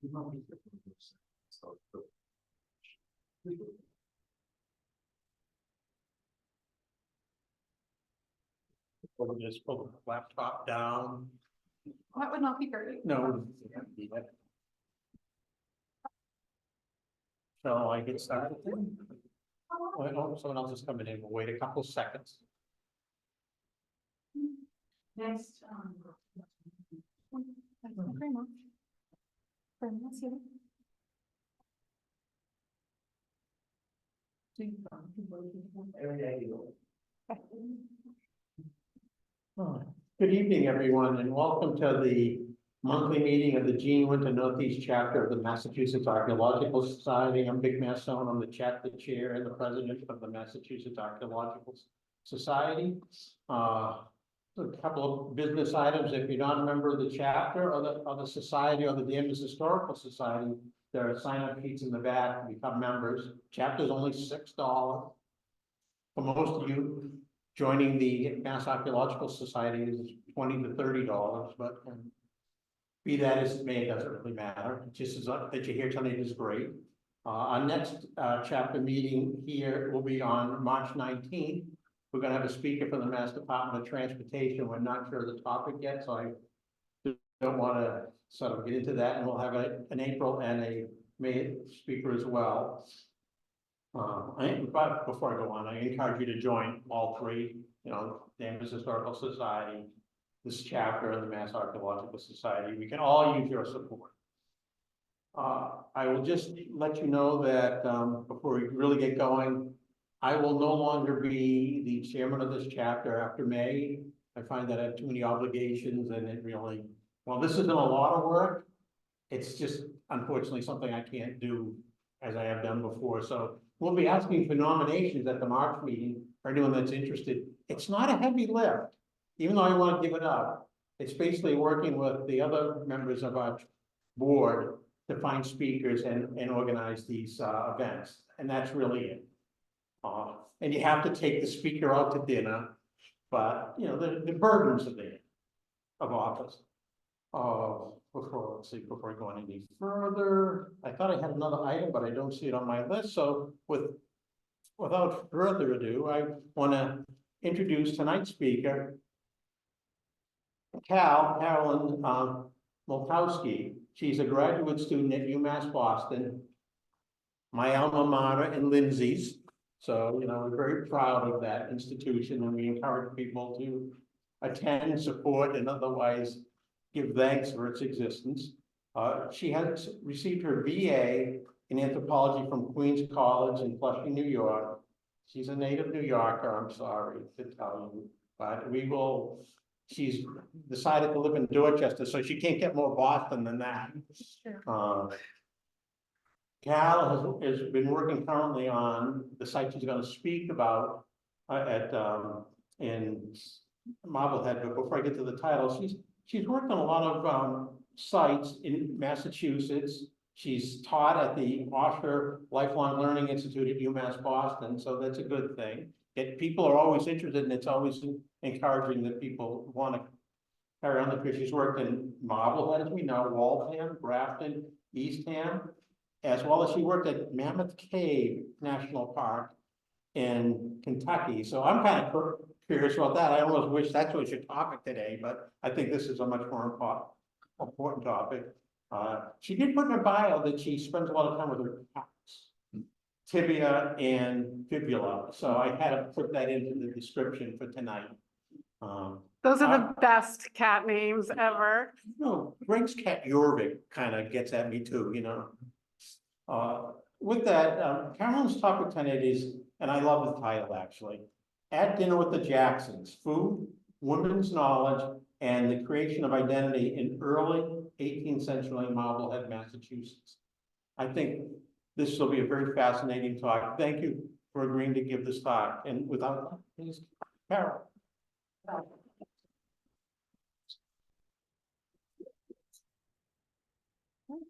We'll just pull the laptop down. That would not be great. No. So I get started. Oh, someone else is coming in. We'll wait a couple seconds. Next. Thank you very much. Very much, yeah. Good evening, everyone, and welcome to the monthly meeting of the Gene Winter Northeast chapter of the Massachusetts Archaeological Society. I'm Vic Massone. I'm the chair and the president of the Massachusetts Archaeological Society. A couple of business items. If you're not a member of the chapter or the society or the Danvers Historical Society, there are sign-up sheets in the back to become members. Chapter is only $6. For most of you, joining the Mass Archaeological Society is $20 to $30, but be that as it may, it doesn't really matter. Just as that you're here tonight is great. Our next chapter meeting here will be on March 19th. We're going to have a speaker from the Mass Department of Transportation. We're not sure of the topic yet, so I don't want to sort of get into that. And we'll have an April and a May speaker as well. But before I go on, I encourage you to join all three, Danvers Historical Society, this chapter, and the Mass Archaeological Society. We can all use your support. I will just let you know that before we really get going, I will no longer be the chairman of this chapter after May. I find that I have too many obligations, and it really, well, this isn't a lot of work. It's just unfortunately something I can't do as I have done before. So we'll be asking for nominations at the March meeting for anyone that's interested. It's not a heavy lift, even though I want to give it up. It's basically working with the other members of our board to find speakers and organize these events. And that's really it. And you have to take the speaker out to dinner, but the burdens of office. Before I go on any further, I thought I had another item, but I don't see it on my list. So without further ado, I want to introduce tonight's speaker, Carolyn Mikowski. She's a graduate student at UMass Boston, my alma mater and Lindsay's. So, we're very proud of that institution, and we encourage people to attend, support, and otherwise give thanks for its existence. She has received her BA in anthropology from Queens College in Flushing, New York. She's a native New Yorker, I'm sorry to tell you, but she's decided to live in Dorchester, so she can't get more Boston than that. Sure. Cal has been working currently on the site she's going to speak about in Marblehead. But before I get to the title, she's worked on a lot of sites in Massachusetts. She's taught at the Osher Lifelong Learning Institute at UMass Boston, so that's a good thing. People are always interested, and it's always encouraging that people want to carry on the career. She's worked in Marblehead, as we know, Waltham, Grafton, Eastham, as well as she worked at Mammoth Cave National Park in Kentucky. So I'm kind of curious about that. I almost wish that was your topic today, but I think this is a much more important topic. She did put in her bio that she spends a lot of time with her cats, tibia and fibula. So I had to put that into the description for tonight. Those are the best cat names ever. No, Greg's cat Jorvik kind of gets at me too, With that, Carolyn's topic tonight is, and I love the title actually, At Dinner with the Jacksons, Food, Women's Knowledge, and the Creation of Identity in Early 18th Century Marblehead, Massachusetts. I think this will be a very fascinating talk. Thank you for agreeing to give this talk. And without, please, Carol.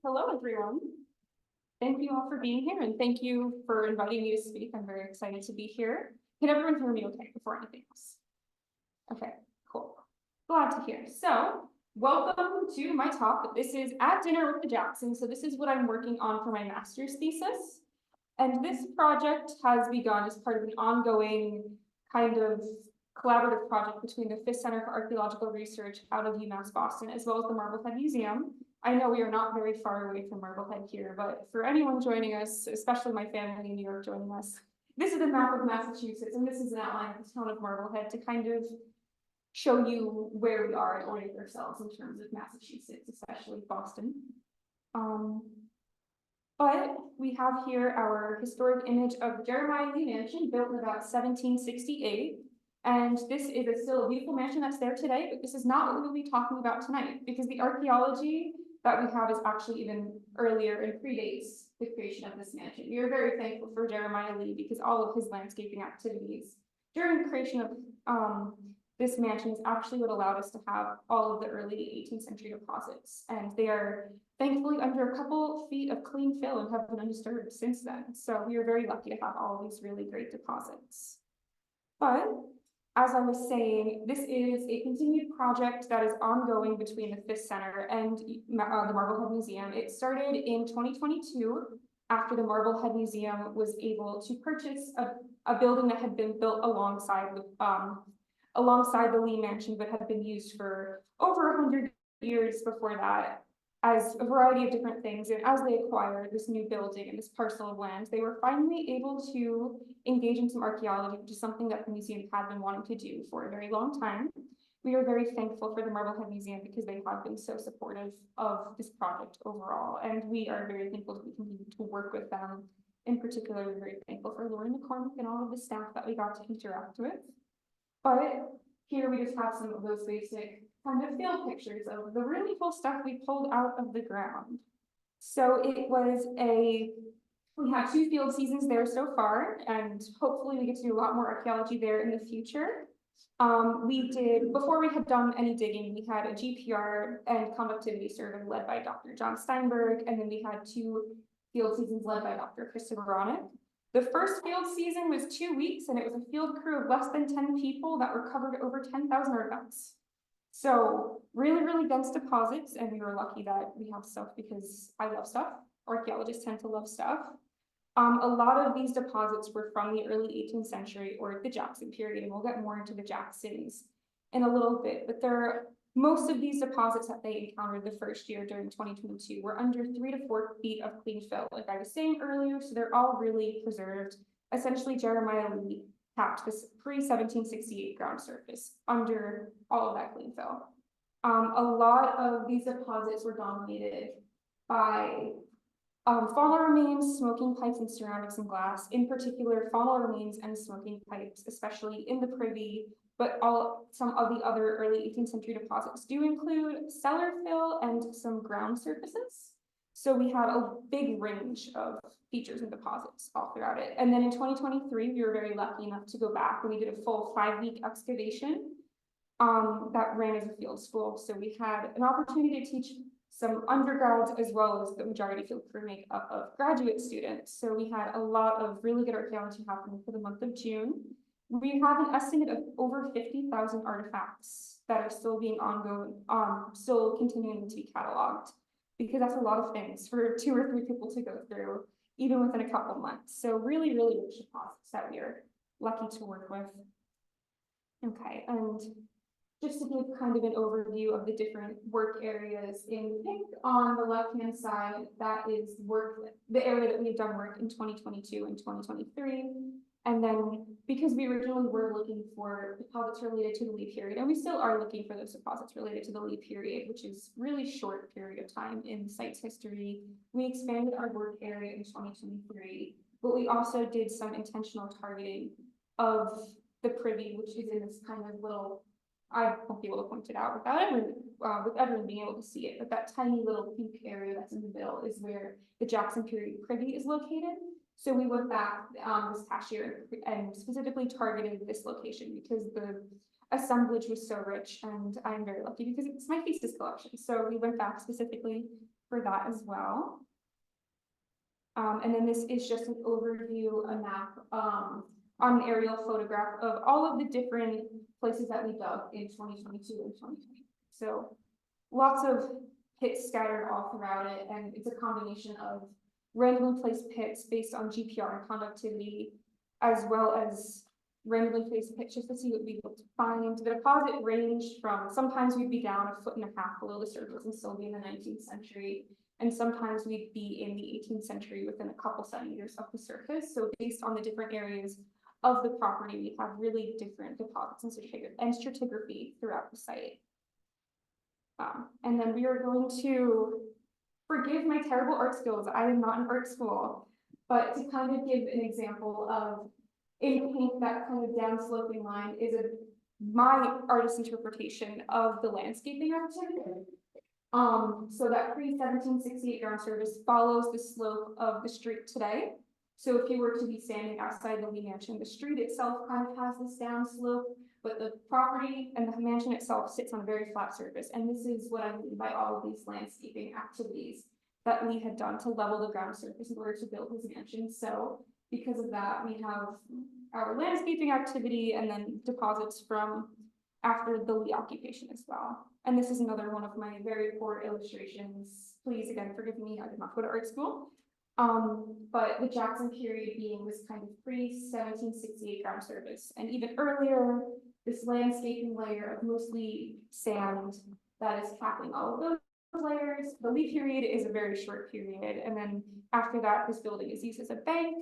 Hello, everyone. Thank you all for being here, and thank you for inviting me to speak. I'm very excited to be here. Can everyone hear me okay before anything else? Okay, cool. Glad to hear. So Welcome to my talk. This is At Dinner with the Jacksons. So this is what I'm working on for my master's thesis. And this project has begun as part of an ongoing kind of collaborative project between the Fisk Center for Archaeological Research out of UMass Boston, as well as the Marblehead Museum. I know we are not very far away from Marblehead here, but for anyone joining us, especially my family in New York joining us, this is a map of Massachusetts, and this is an outline of the town of Marblehead to kind of show you where we are and orient ourselves in terms of Massachusetts, especially Boston. But we have here our historic image of Jeremiah Lee Mansion, built in about 1768. And this is still a beautiful mansion that's there today, but this is not what we will be talking about tonight, because the archaeology that we have is actually even earlier and predates the creation of this mansion. We are very thankful for Jeremiah Lee because all of his landscaping activities during the creation of this mansion is actually what allowed us to have all of the early 18th century deposits. And they are thankfully under a couple feet of clean fill and have been undisturbed since then. So we are very lucky to have all of these really great deposits. But as I was saying, this is a continued project that is ongoing between the Fisk Center and the Marblehead Museum. It started in 2022 after the Marblehead Museum was able to purchase a building that had been built alongside the Lee Mansion, but had been used for over 100 years before that as a variety of different things. And as they acquired this new building and this parcel of land, they were finally able to engage in some archaeology, which is something that the museum had been wanting to do for a very long time. We are very thankful for the Marblehead Museum because they have been so supportive of this project overall. And we are very thankful that we continue to work with them. In particular, we're very thankful for Lauren McCormick and all of the staff that we got to interact with. But here we just have some of those basic kind of field pictures of the really cool stuff we pulled out of the ground. So we have 2 field seasons there so far, and hopefully we get to do a lot more archaeology there in the future. Before we had done any digging, we had a GPR and conductivity survey led by Dr. John Steinberg, and then we had 2 field seasons led by Dr. Christopher Ronick. The first field season was 2 weeks, and it was a field crew of less than 10 people that recovered over 10,000 artifacts. So really, really dense deposits, and we were lucky that we have stuff because I love stuff. Archaeologists tend to love stuff. A lot of these deposits were from the early 18th century or the Jackson period, and we'll get more into the Jacksons in a little bit, but most of these deposits that they encountered the first year during 2022 were under 3 to 4 feet of clean fill, like I was saying earlier, so they're all really preserved. Essentially, Jeremiah Lee tapped this pre-1768 ground surface under all of that clean fill. A lot of these deposits were dominated by faunal remains, smoking pipes, and ceramics and glass. In particular, faunal remains and smoking pipes, especially in the Privy, but some of the other early 18th century deposits do include cellar fill and some ground surfaces. So we have a big range of features and deposits all throughout it. And then in 2023, we were very lucky enough to go back and we did a full 5-week excavation that ran as a field school. So we had an opportunity to teach some undergrads as well as the majority field crew made up of graduate students. So we had a lot of really good archaeology happening for the month of June. We have an estimate of over 50,000 artifacts that are still being still continuing to be cataloged, because that's a lot of things for 2 or 3 people to go through, even within a couple months. So really, really rich deposits that we are lucky to work with. Okay, and just to give kind of an overview of the different work areas in pink on the left-hand side, that is the area that we've done work in 2022 and 2023. And then because we originally were looking for deposits related to the Lee period, and we still are looking for those deposits related to the Lee period, which is really short period of time in the site's history, we expanded our work area in 2023, but we also did some intentional targeting of the Privy, which is in this kind of little, I won't be able to point it out with everyone being able to see it, but that tiny little pink area that's in the middle is where the Jackson period Privy is located. So we went back this past year and specifically targeted this location because the assemblage was so rich, and I'm very lucky because it's my thesis collection. So we went back specifically for that as well. And then this is just an overview, a map on an aerial photograph of all of the different places that we dug in 2022 and 2020. So lots of pits scattered all throughout it, and it's a combination of randomly placed pits based on GPR and conductivity, as well as randomly placed pits just to see what we able to find. The deposit ranged from, sometimes we'd be down 1.5 feet below the surface and still be in the 19th century, and sometimes we'd be in the 18th century within a couple centimeters of the surface. So based on the different areas of the property, we have really different deposits and stratigraphy throughout the site. And then we are going to, forgive my terrible art skills, I am not in art school, but to kind of give an example of, in pink, that kind of down sloping line is my artist's interpretation of the landscaping activity. So that pre-1768 ground surface follows the slope of the street today. So if you were to be standing outside the Lee Mansion, the street itself kind of has this down slope, but the property and the mansion itself sits on a very flat surface. And this is what I mean by all of these landscaping activities that Lee had done to level the ground surface in order to build his mansion. So because of that, we have our landscaping activity and then deposits from after the Lee occupation as well. And this is another one of my very poor illustrations. Please, again, forgive me, I did not go to art school. But the Jackson period being this kind of pre-1768 ground surface, and even earlier, this landscaping layer of mostly sand that is capping all of those layers. The Lee period is a very short period, and then after that, this building is used as a bank,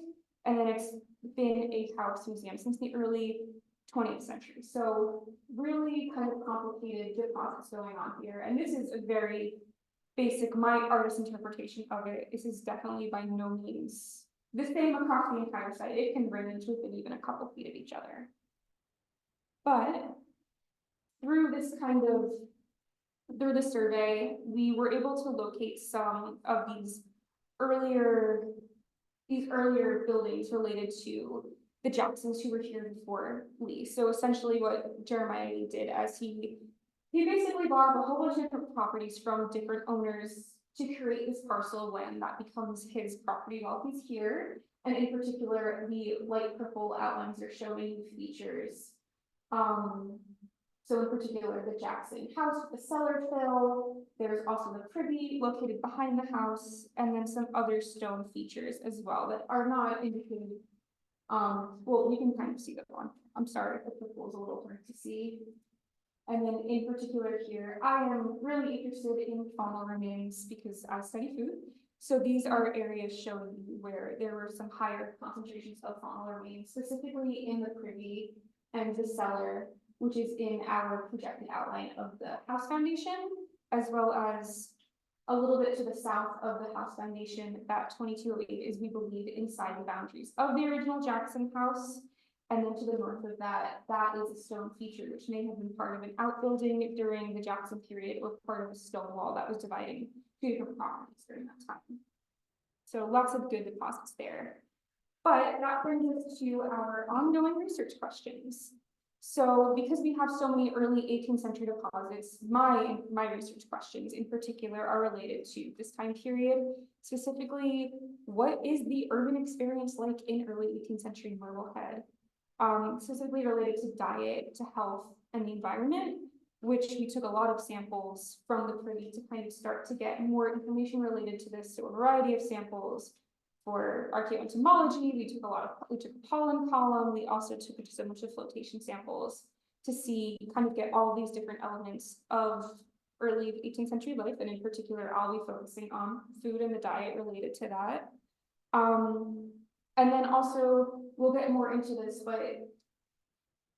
and then it's been a house museum since the early 20th century. So really kind of complicated deposits going on here, and this is a very basic, my artist's interpretation of it. This is definitely by no means the same across the entire site. It can range within even a couple feet of each other. But through this kind of, through the survey, we were able to locate some of these earlier buildings related to the Jacksons who were here before Lee. So essentially what Jeremiah Lee did, as he basically bought up a whole bunch of different properties from different owners to create this parcel of land that becomes his property while he's here. And in particular, the light purple outlines are showing features. So in particular, the Jackson house with the cellar fill. There's also the privy located behind the house, and then some other stone features as well that are not indicated. Well, you can kind of see that one. I'm sorry if the purple is a little hard to see. And then in particular here, I am really interested in faunal remains because I study food. So these are areas showing where there were some higher concentrations of faunal remains, specifically in the privy and the cellar, which is in our projected outline of the house foundation, as well as a little bit to the south of the house foundation. That 2208 is, we believe, inside the boundaries of the original Jackson house. And then to the north of that, that is a stone feature, which may have been part of an outbuilding during the Jackson period or part of a stone wall that was dividing two different properties during that time. So lots of good deposits there. But that brings us to our ongoing research questions. So because we have so many early 18th century deposits, my research questions in particular are related to this time period. Specifically, what is the urban experience like in early 18th century Marblehead? Specifically related to diet, to health, and the environment, which we took a lot of samples from the privy to kind of start to get more information related to this. So a variety of samples for archaeoentomology. We took a pollen column. We also took just a bunch of flotation samples to see, kind of get all these different elements of early 18th century life, and in particular, I'll be focusing on food and the diet related to that. And then also, we'll get more into this, but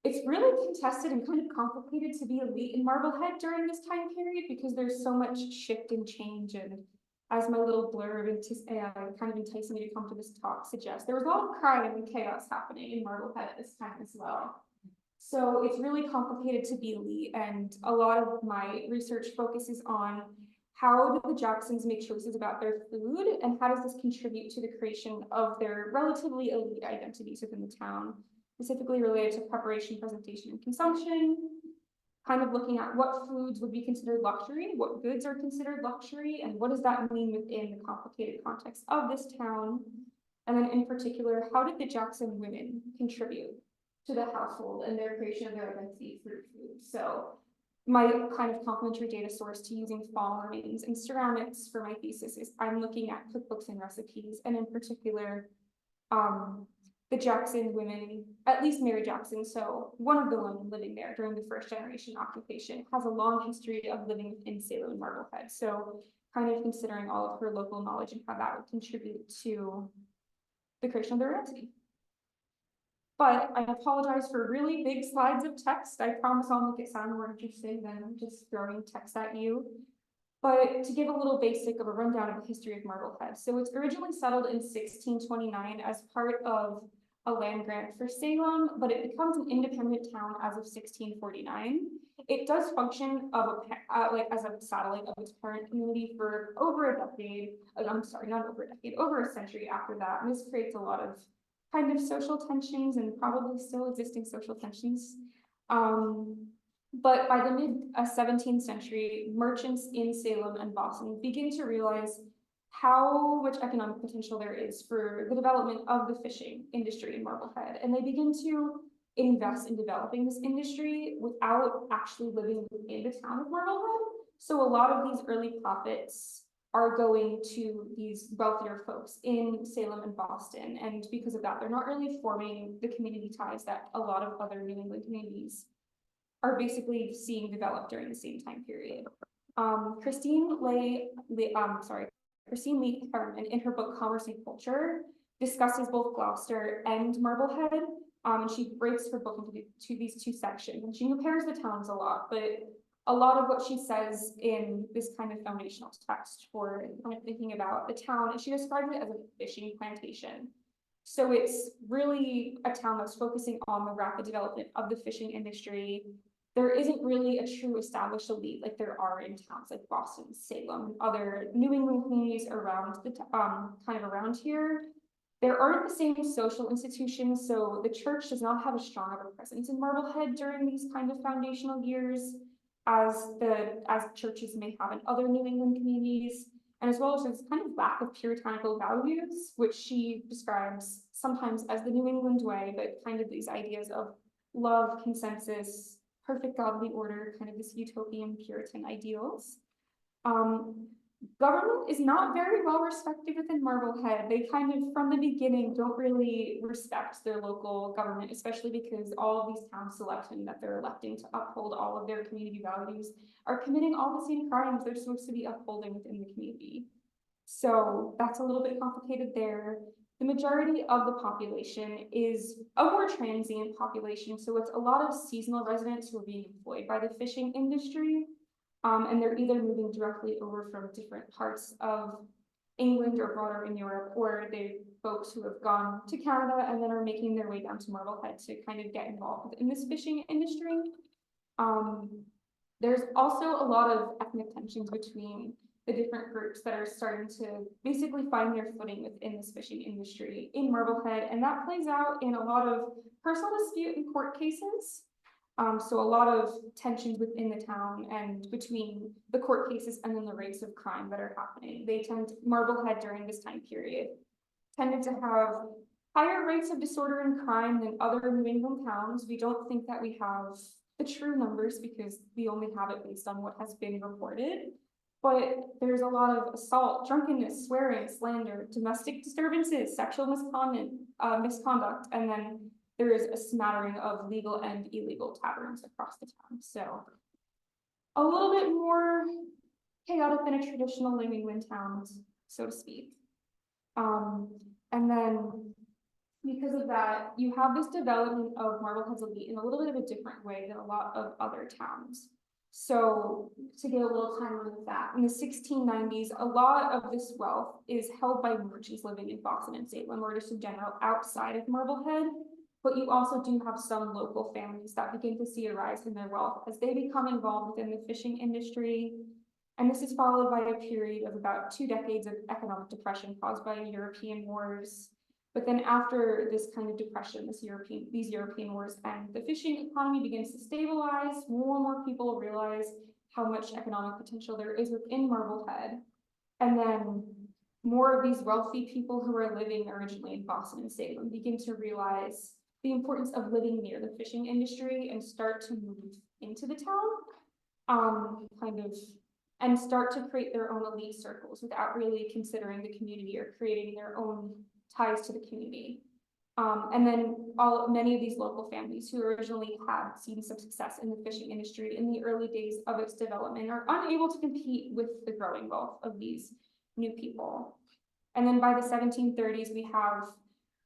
it's really contested and kind of complicated to be elite in Marblehead during this time period because there's so much shift and change. And as my little blurb kind of enticing me to come to this talk suggests, there was a lot of crime and chaos happening in Marblehead at this time as well. So it's really complicated to be elite, and a lot of my research focuses on how do the Jacksons make choices about their food, and how does this contribute to the creation of their relatively elite identities within the town, specifically related to preparation, presentation, and consumption, kind of looking at what foods would be considered luxury, what goods are considered luxury, and what does that mean within the complicated context of this town. And then in particular, how did the Jackson women contribute to the household and their creation of their identity through food? So my kind of complementary data source to using fauna remains and ceramics for my thesis is I'm looking at cookbooks and recipes, and in particular, the Jackson women, at least Mary Jackson, so one of the women living there during the first generation occupation, has a long history of living in Salem and Marblehead. So kind of considering all of her local knowledge and how that would contribute to the creation of the recipe. But I apologize for really big slides of text. I promise I'll make it sound more interesting than just throwing text at you. But to give a little basic of a rundown of the history of Marblehead. So it's originally settled in 1629 as part of a land grant for Salem, but it becomes an independent town as of 1649. It does function of like as a satellite of its parent community for over a decade. I'm sorry, not over a decade, over a century after that. And this creates a lot of kind of social tensions and probably still existing social tensions. But by the mid 17th century, merchants in Salem and Boston begin to realize how much economic potential there is for the development of the fishing industry in Marblehead. And they begin to invest in developing this industry without actually living in the town of Marblehead. So a lot of these early profits are going to these wealthier folks in Salem and Boston. And because of that, they're not really forming the community ties that a lot of other New England communities are basically seeing develop during the same time period. Christine Lee Carolyn, in her book Commerce and Culture, discusses both Gloucester and Marblehead. And she breaks her book into these two sections, and she compares the towns a lot, but a lot of what she says in this kind of foundational text for kind of thinking about the town, she describes it as a fishing plantation. So it's really a town that's focusing on the rapid development of the fishing industry. There isn't really a true established elite like there are in towns like Boston, Salem, other New England communities around the kind of around here. There aren't the same social institutions, so the church does not have a strong of a presence in Marblehead during these kind of foundational years as churches may have in other New England communities, and as well as this kind of lack of puritanical values, which she describes sometimes as the New England way, but kind of these ideas of love, consensus, perfect godly order, kind of this utopian Puritan ideals. Government is not very well respected within Marblehead. They kind of, from the beginning, don't really respect their local government, especially because all of these town selectmen that they're electing to uphold all of their community values are committing all the same crimes they're supposed to be upholding within the community. So that's a little bit complicated there. The majority of the population is a more transient population, so it's a lot of seasonal residents who are being employed by the fishing industry. And they're either moving directly over from different parts of England or broader in Europe, or they're folks who have gone to Canada and then are making their way down to Marblehead to kind of get involved in this fishing industry. There's also a lot of ethnic tensions between the different groups that are starting to basically find their footing within this fishing industry in Marblehead, and that plays out in a lot of personal dispute and court cases. So a lot of tensions within the town and between the court cases and then the rates of crime that are happening. Marblehead during this time period tended to have higher rates of disorder and crime than other New England towns. We don't think that we have the true numbers because we only have it based on what has been reported. But there's a lot of assault, drunkenness, swearing, slander, domestic disturbances, sexual misconduct, and then there is a smattering of legal and illegal taverns across the town. So a little bit more chaotic than a traditional New England town, so to speak. And then because of that, you have this development of Marblehead's elite in a little bit of a different way than a lot of other towns. So to get a little timeline of that, in the 1690s, a lot of this wealth is held by merchants living in Boston and Salem, or just in general outside of Marblehead. But you also do have some local families that begin to see a rise in their wealth as they become involved within the fishing industry. And this is followed by a period of about 2 decades of economic depression caused by European wars. But then after this kind of depression, these European wars end, the fishing economy begins to stabilize. More and more people realize how much economic potential there is within Marblehead. And then more of these wealthy people who are living originally in Boston and Salem begin to realize the importance of living near the fishing industry and start to move into the town. and start to create their own elite circles without really considering the community or creating their own ties to the community. And then many of these local families who originally had seen some success in the fishing industry in the early days of its development are unable to compete with the growing wealth of these new people. And then by the 1730s, we have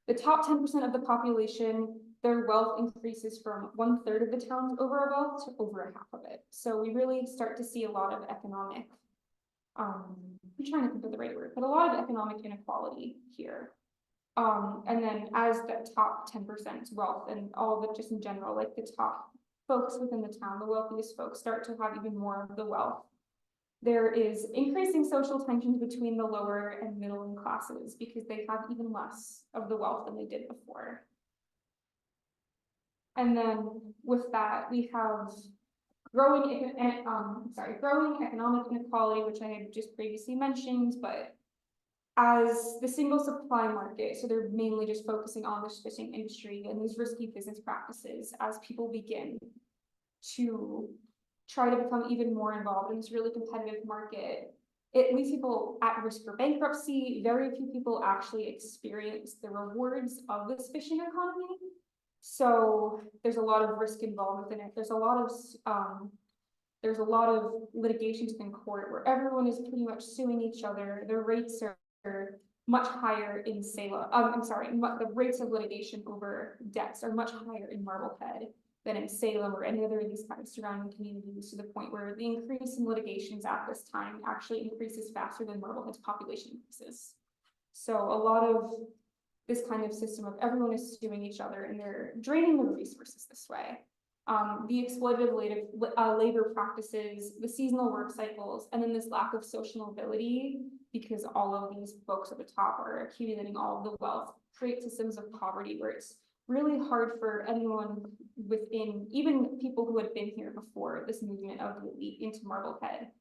the top 10% of the population, their wealth increases from 1/3 of the town's overall wealth to over half of it. So we really start to see a lot of economic, I'm trying to think of the right word, but a lot of economic inequality here. And then as the top 10% wealth and all of it just in general, like the top folks within the town, the wealthiest folks start to have even more of the wealth. There is increasing social tensions between the lower and middle classes because they have even less of the wealth than they did before. And then with that, we have growing economic inequality, which I had just previously mentioned, but as the single supply market, so they're mainly just focusing on this fishing industry and these risky business practices as people begin to try to become even more involved in this really competitive market. It leaves people at risk for bankruptcy. Very few people actually experience the rewards of this fishing economy. So there's a lot of risk involved within it. There's a lot of litigations in court where everyone is pretty much suing each other. The rates are much higher in Salem. The rates of litigation over debts are much higher in Marblehead than in Salem or any other of these kind of surrounding communities, to the point where the increase in litigations at this time actually increases faster than Marblehead's population increases. So a lot of this kind of system of everyone is suing each other and they're draining the resources this way. The exploitative labor practices, the seasonal work cycles, and then this lack of social mobility, because all of these folks at the top are accumulating all of the wealth, create systems of poverty where it's really hard for anyone within, even people who had been here before this movement of the elite into Marblehead.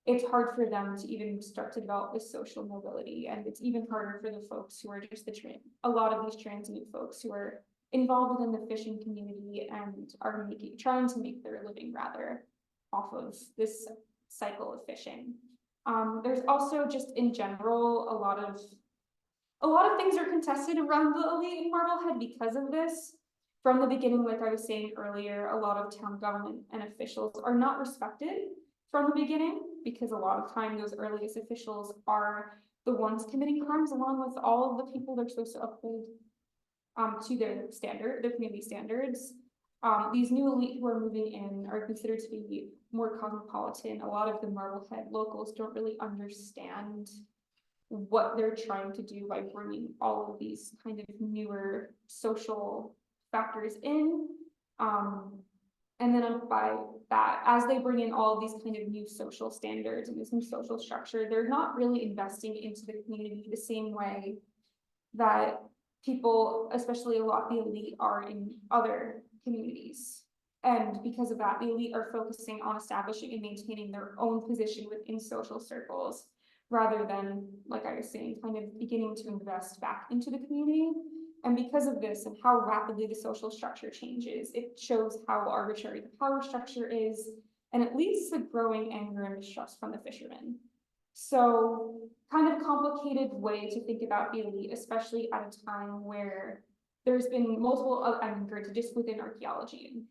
It's hard for them to even start to develop this social mobility, and it's even harder for the folks who are just a lot of these transient folks who are involved within the fishing community and are trying to make their living rather off of this cycle of fishing. There's also just in general a lot of things are contested around the elite in Marblehead because of this. From the beginning, like I was saying earlier, a lot of town government and officials are not respected from the beginning, because a lot of time those earliest officials are the ones committing crimes along with all of the people they're supposed to uphold to their community standards. These new elite who are moving in are considered to be more cosmopolitan. A lot of the Marblehead locals don't really understand what they're trying to do by bringing all of these kind of newer social factors in. And then by that, as they bring in all of these kind of new social standards and this new social structure, they're not really investing into the community the same way that people, especially a lot of the elite, are in other communities. And because of that, the elite are focusing on establishing and maintaining their own position within social circles, rather than, like I was saying, kind of beginning to invest back into the community. And because of this and how rapidly the social structure changes, it shows how arbitrary the power structure is, and it leads to growing anger and mistrust from the fishermen. So kind of complicated way to think about the elite, especially at a time where there's been multiple, granted, just within archaeology and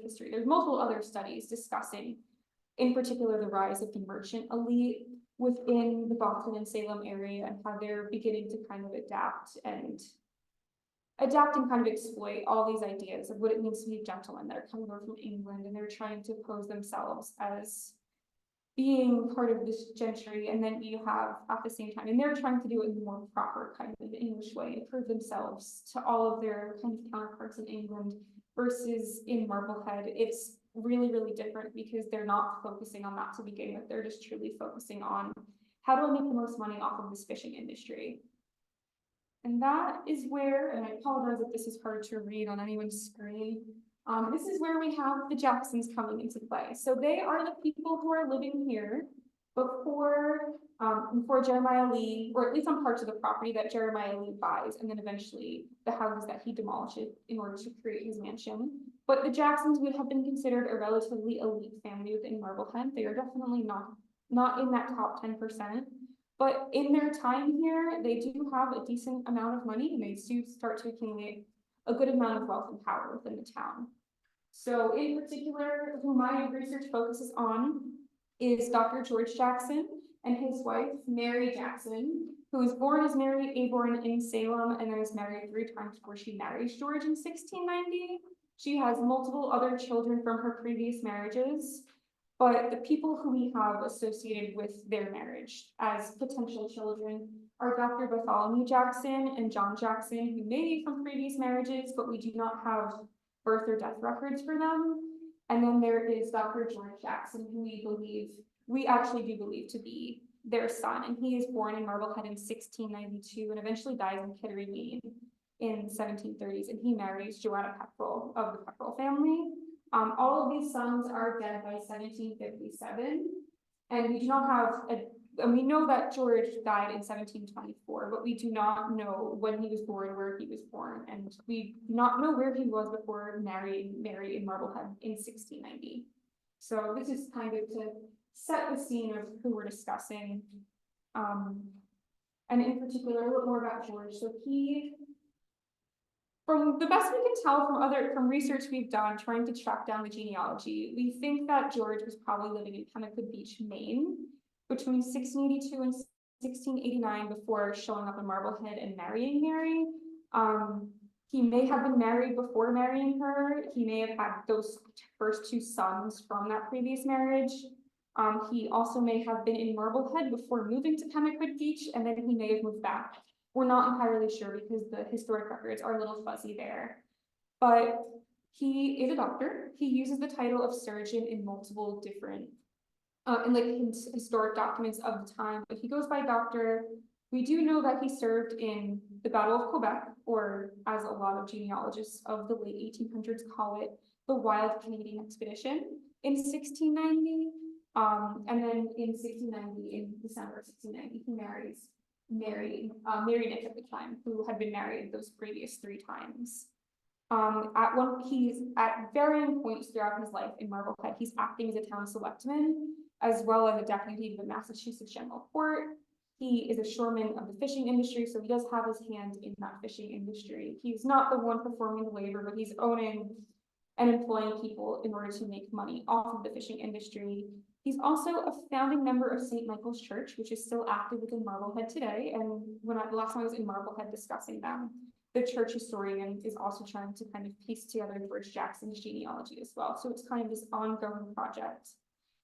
history, there's multiple other studies discussing, in particular, the rise of the merchant elite within the Boston and Salem area and how they're beginning to kind of adapt and kind of exploit all these ideas of what it means to be a gentleman that are coming over from England, and they're trying to pose themselves as being part of this gentry. And then you have at the same time, and they're trying to do it in a more proper kind of English way to prove themselves to all of their kind of counterparts in England, versus in Marblehead, it's really, really different because they're not focusing on that to begin with. They're just truly focusing on how do I make the most money off of this fishing industry. And that is where, and I apologize if this is hard to read on anyone's screen, this is where we have the Jacksons coming into play. So they are the people who are living here before Jeremiah Lee, or at least on parts of the property that Jeremiah Lee buys, and then eventually the houses that he demolishes in order to create his mansion. But the Jacksons would have been considered a relatively elite family within Marblehead. They are definitely not in that top 10%. But in their time here, they do have a decent amount of money and they do start to accumulate a good amount of wealth and power within the town. So in particular, who my research focuses on is Dr. George Jackson and his wife, Mary Jackson, who was born as Mary Aborn in Salem and then was married 3 times before she marries George in 1690. She has multiple other children from her previous marriages, but the people who we have associated with their marriage as potential children are Dr. Bartholomew Jackson and John Jackson, who may be from previous marriages, but we do not have birth or death records for them. And then there is Dr. George Jackson, who we actually do believe to be their son, and he is born in Marblehead in 1692 and eventually dies in Kittery, Maine in 1730s, and he marries Joanna Pepperell of the Pepperell family. All of these sons are dead by 1757, and we do not have and we know that George died in 1724, but we do not know when he was born, where he was born, and we do not know where he was before marrying Mary in Marblehead in 1690. So this is kind of to set the scene of who we're discussing. And in particular, a little more about George. So he, from the best we can tell from research we've done, trying to track down the genealogy, we think that George was probably living in Pemmican Beach, Maine, between 1682 and 1689 before showing up in Marblehead and marrying Mary. He may have been married before marrying her. He may have had those first 2 sons from that previous marriage. He also may have been in Marblehead before moving to Pemmican Beach, and then he may have moved back. We're not entirely sure because the historic records are a little fuzzy there. But he is a doctor. He uses the title of surgeon in multiple different in historic documents of the time, but he goes by doctor. We do know that he served in the Battle of Quebec, or as a lot of genealogists of the late 1800s call it, the Wild Canadian Expedition in 1690. And then in 1690, in December 1690, he marries Mary Nick at the time, who had been married those previous 3 times. He's at varying points throughout his life in Marblehead, he's acting as a town selectman, as well as a deputy of the Massachusetts General Court. He is a shoreman of the fishing industry, so he does have his hand in that fishing industry. He's not the one performing the labor, but he's owning and employing people in order to make money off of the fishing industry. He's also a founding member of St. Michael's Church, which is still active within Marblehead today. And the last time I was in Marblehead discussing them, the church historian is also trying to kind of piece together George Jackson's genealogy as well. So it's kind of this ongoing project.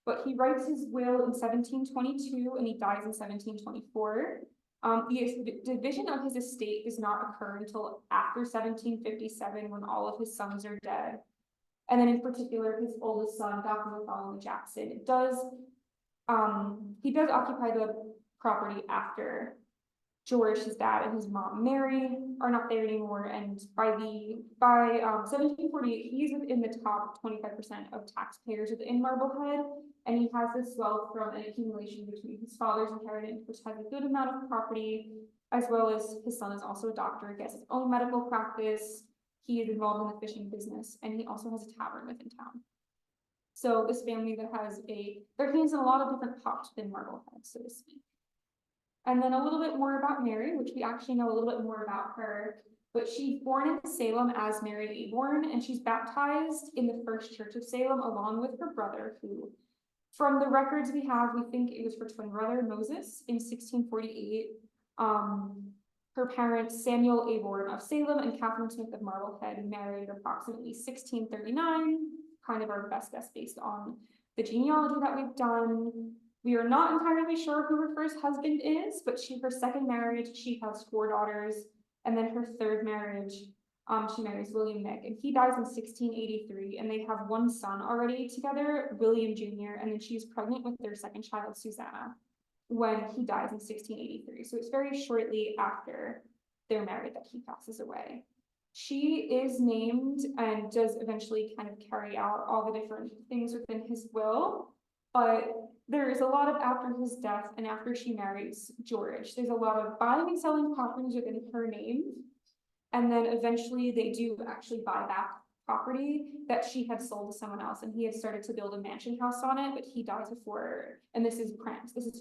But he writes his will in 1722 and he dies in 1724. The division of his estate does not occur until after 1757, when all of his sons are dead. And then in particular, his oldest son, Dr. Bartholomew Jackson, he does occupy the property after George, his dad, and his mom, Mary, are not there anymore. And by 1748, he's within the top 25% of taxpayers within Marblehead. And he has this wealth from an accumulation between his father's inheritance, which has a good amount of property, as well as his son is also a doctor. He has his own medical practice. He is involved in the fishing business, and he also has a tavern within town. So this family that has their hands in a lot of different pots within Marblehead, so to speak. And then a little bit more about Mary, which we actually know a little bit more about her, but she's born in Salem as Mary Aborn, and she's baptized in the First Church of Salem along with her brother, who, from the records we have, we think it was her twin brother, Moses, in 1648. Her parents, Samuel Aborn of Salem and Catherine Smith of Marblehead, married approximately 1639, kind of our best guess based on the genealogy that we've done. We are not entirely sure who her first husband is, but her second marriage, she has 4 daughters, and then her third marriage, she marries William Nick, and he dies in 1683, and they have 1 son already together, William Jr., and then she's pregnant with their second child, Susanna, when he dies in 1683. So it's very shortly after they're married that he passes away. She is named and does eventually kind of carry out all the different things within his will, but there is a lot of after his death and after she marries George, there's a lot of buying and selling properties within her name. And then eventually they do actually buy back property that she had sold to someone else, and he had started to build a mansion house on it, but he dies before, and this is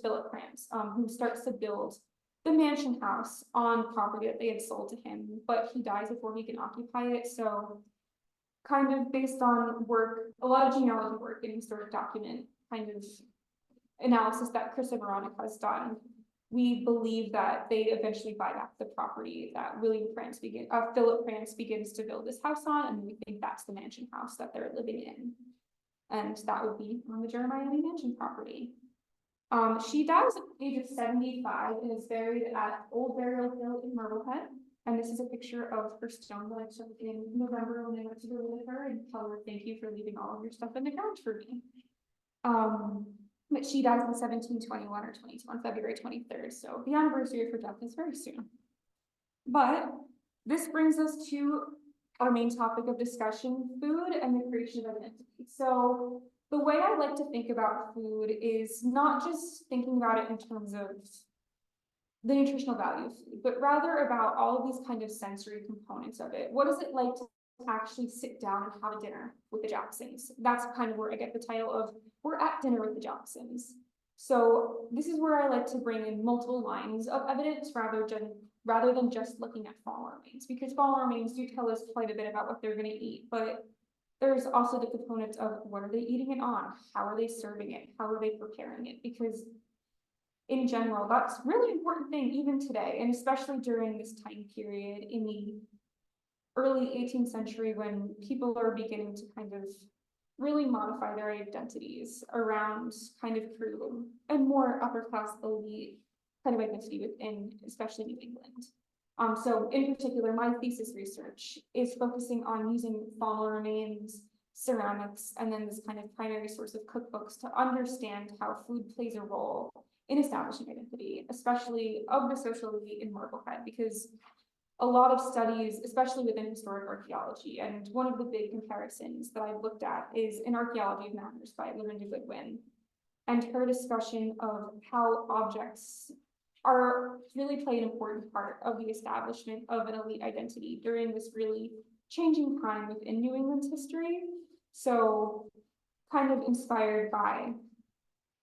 Philip Krantz, who starts to build the mansion house on property that they had sold to him, but he dies before he can occupy it. So kind of based on work, a lot of genealogy work and historic document kind of analysis that Chris and Veronica has done, we believe that they eventually buy back the property that Philip Krantz begins to build this house on, and we think that's the mansion house that they're living in. And that would be on the Jeremiah Lee Mansion property. She dies at the age of 75 and is buried at Old Burial Hill in Marblehead. And this is a picture of her stone that I took in November when I went to go visit her and tell her thank you for leaving all of your stuff in the ground for me. But she dies in 1721 or 22 on February 23rd. So the anniversary of her death is very soon. But this brings us to our main topic of discussion, food and the creation of identity. So the way I like to think about food is not just thinking about it in terms of the nutritional value of food, but rather about all of these kind of sensory components of it. What is it like to actually sit down and have a dinner with the Jacksons? That's kind of where I get the title of We're at Dinner with the Jacksons. So this is where I like to bring in multiple lines of evidence rather than just looking at fall remains, because fall remains do tell us quite a bit about what they're going to eat, but there's also the components of what are they eating it on? How are they serving it? How are they preparing it? Because in general, that's a really important thing even today, and especially during this time period in the early 18th century when people are beginning to kind of really modify their identities around kind of crew and more upper class elite kind of identity within, especially New England. So in particular, my thesis research is focusing on using faunal remains, ceramics, and then this kind of primary source of cookbooks to understand how food plays a role in establishing identity, especially of the social elite in Marblehead, because a lot of studies, especially within historic archaeology, and one of the big comparisons that I've looked at is in Archaeology of Manners by Lorinda Goodwin, and her discussion of how objects really play an important part of the establishment of an elite identity during this really changing time within New England's history. So kind of inspired by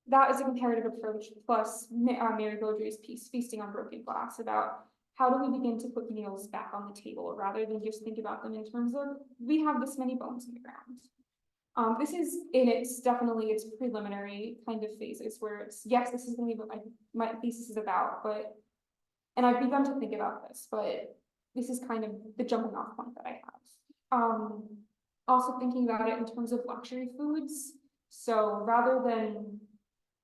that as a comparative approach, plus Mary Beaudry's piece, Feasting on Broken Glass, about how do we begin to put meals back on the table rather than just think about them in terms of we have this many bones in the ground. This is definitely its preliminary kind of phases where it's, yes, this is going to be what my thesis is about, and I've begun to think about this, but this is kind of the jumping off point that I have. Also thinking about it in terms of luxury foods. So rather than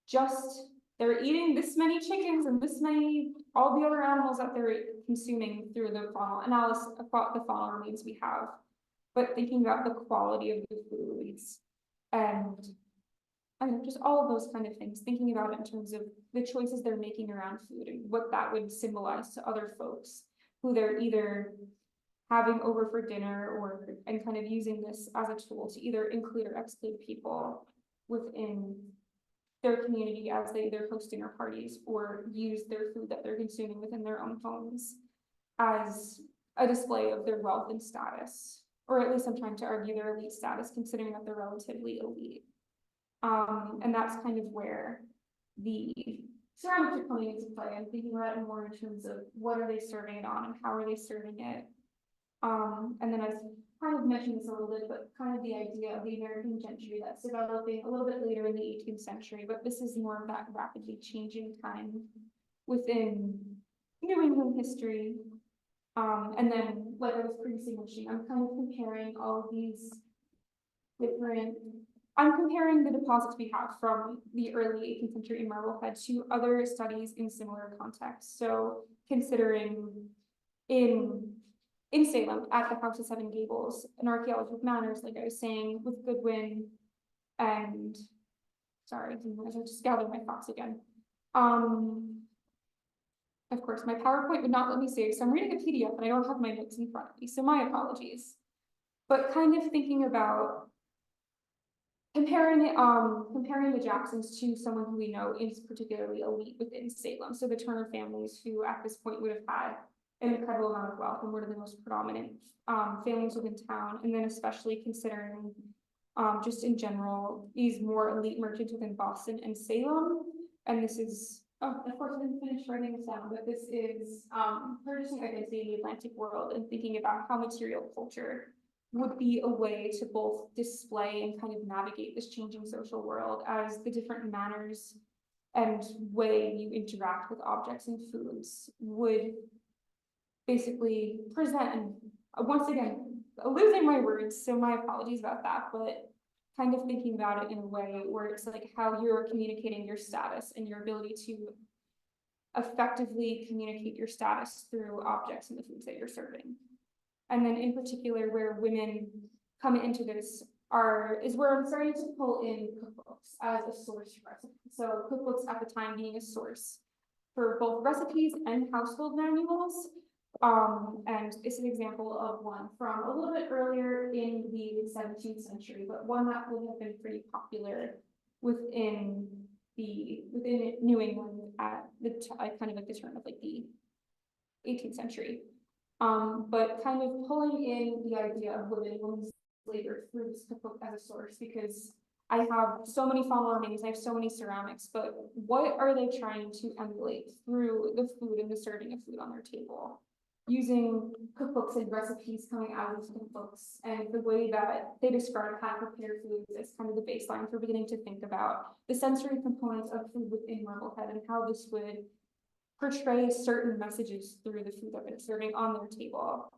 just they're eating this many chickens and this many, all the other animals that they're consuming through the faunal analysis, the faunal remains we have, but thinking about the quality of the foods and I mean, just all of those kind of things, thinking about it in terms of the choices they're making around food and what that would symbolize to other folks who they're either having over for dinner and kind of using this as a tool to either include or exclude people within their community as they either host dinner parties or use their food that they're consuming within their own homes as a display of their wealth and status, or at least I'm trying to argue their elite status, considering that they're relatively elite. And that's kind of where the ceramics are coming into play. I'm thinking about it more in terms of what are they serving it on and how are they serving it. And then I've kind of mentioned this a little bit, but kind of the idea of the American gentry that's developing a little bit later in the 18th century, but this is more of that rapidly changing time within New England history. And then, like I was previously mentioning, I'm kind of comparing all of these I'm comparing the deposits we have from the early 18th century in Marblehead to other studies in similar contexts. So considering in Salem at the House of Seven Gables, an archaeology of manners, like I was saying, with Goodwin and sorry, I just gathered my thoughts again. Of course, my PowerPoint would not let me save, so I'm reading a PDF and I don't have my notes in front of me, so my apologies. But kind of thinking about comparing the Jacksons to someone who we know is particularly elite within Salem. So the Turner families, who at this point would have had an incredible amount of wealth and one of the most predominant families within town, and then especially considering just in general, these more elite merchants within Boston and Salem. And this is, oh, of course, I didn't finish writing this down, but this is purchasing identity in the Atlantic world and thinking about how material culture would be a way to both display and kind of navigate this changing social world as the different manners and way you interact with objects and foods would basically present. And once again, losing my words, so my apologies about that, but kind of thinking about it in a way where it's like how you're communicating your status and your ability to effectively communicate your status through objects and the foods that you're serving. And then in particular, where women come into this is where I'm starting to pull in cookbooks as a source for recipes. So cookbooks at the time being a source for both recipes and household manuals. And it's an example of one from a little bit earlier in the 17th century, but one that would have been pretty popular within New England at the kind of like the turn of like the 18th century. But kind of pulling in the idea of women's labor through this cookbook as a source, because I have so many fond memories, I have so many ceramics, but what are they trying to emulate through the food and the serving of food on their table? Using cookbooks and recipes coming out of these cookbooks and the way that they describe how to prepare foods as kind of the baseline for beginning to think about the sensory components of food within Marblehead and how this would portray certain messages through the food that they're serving on their table.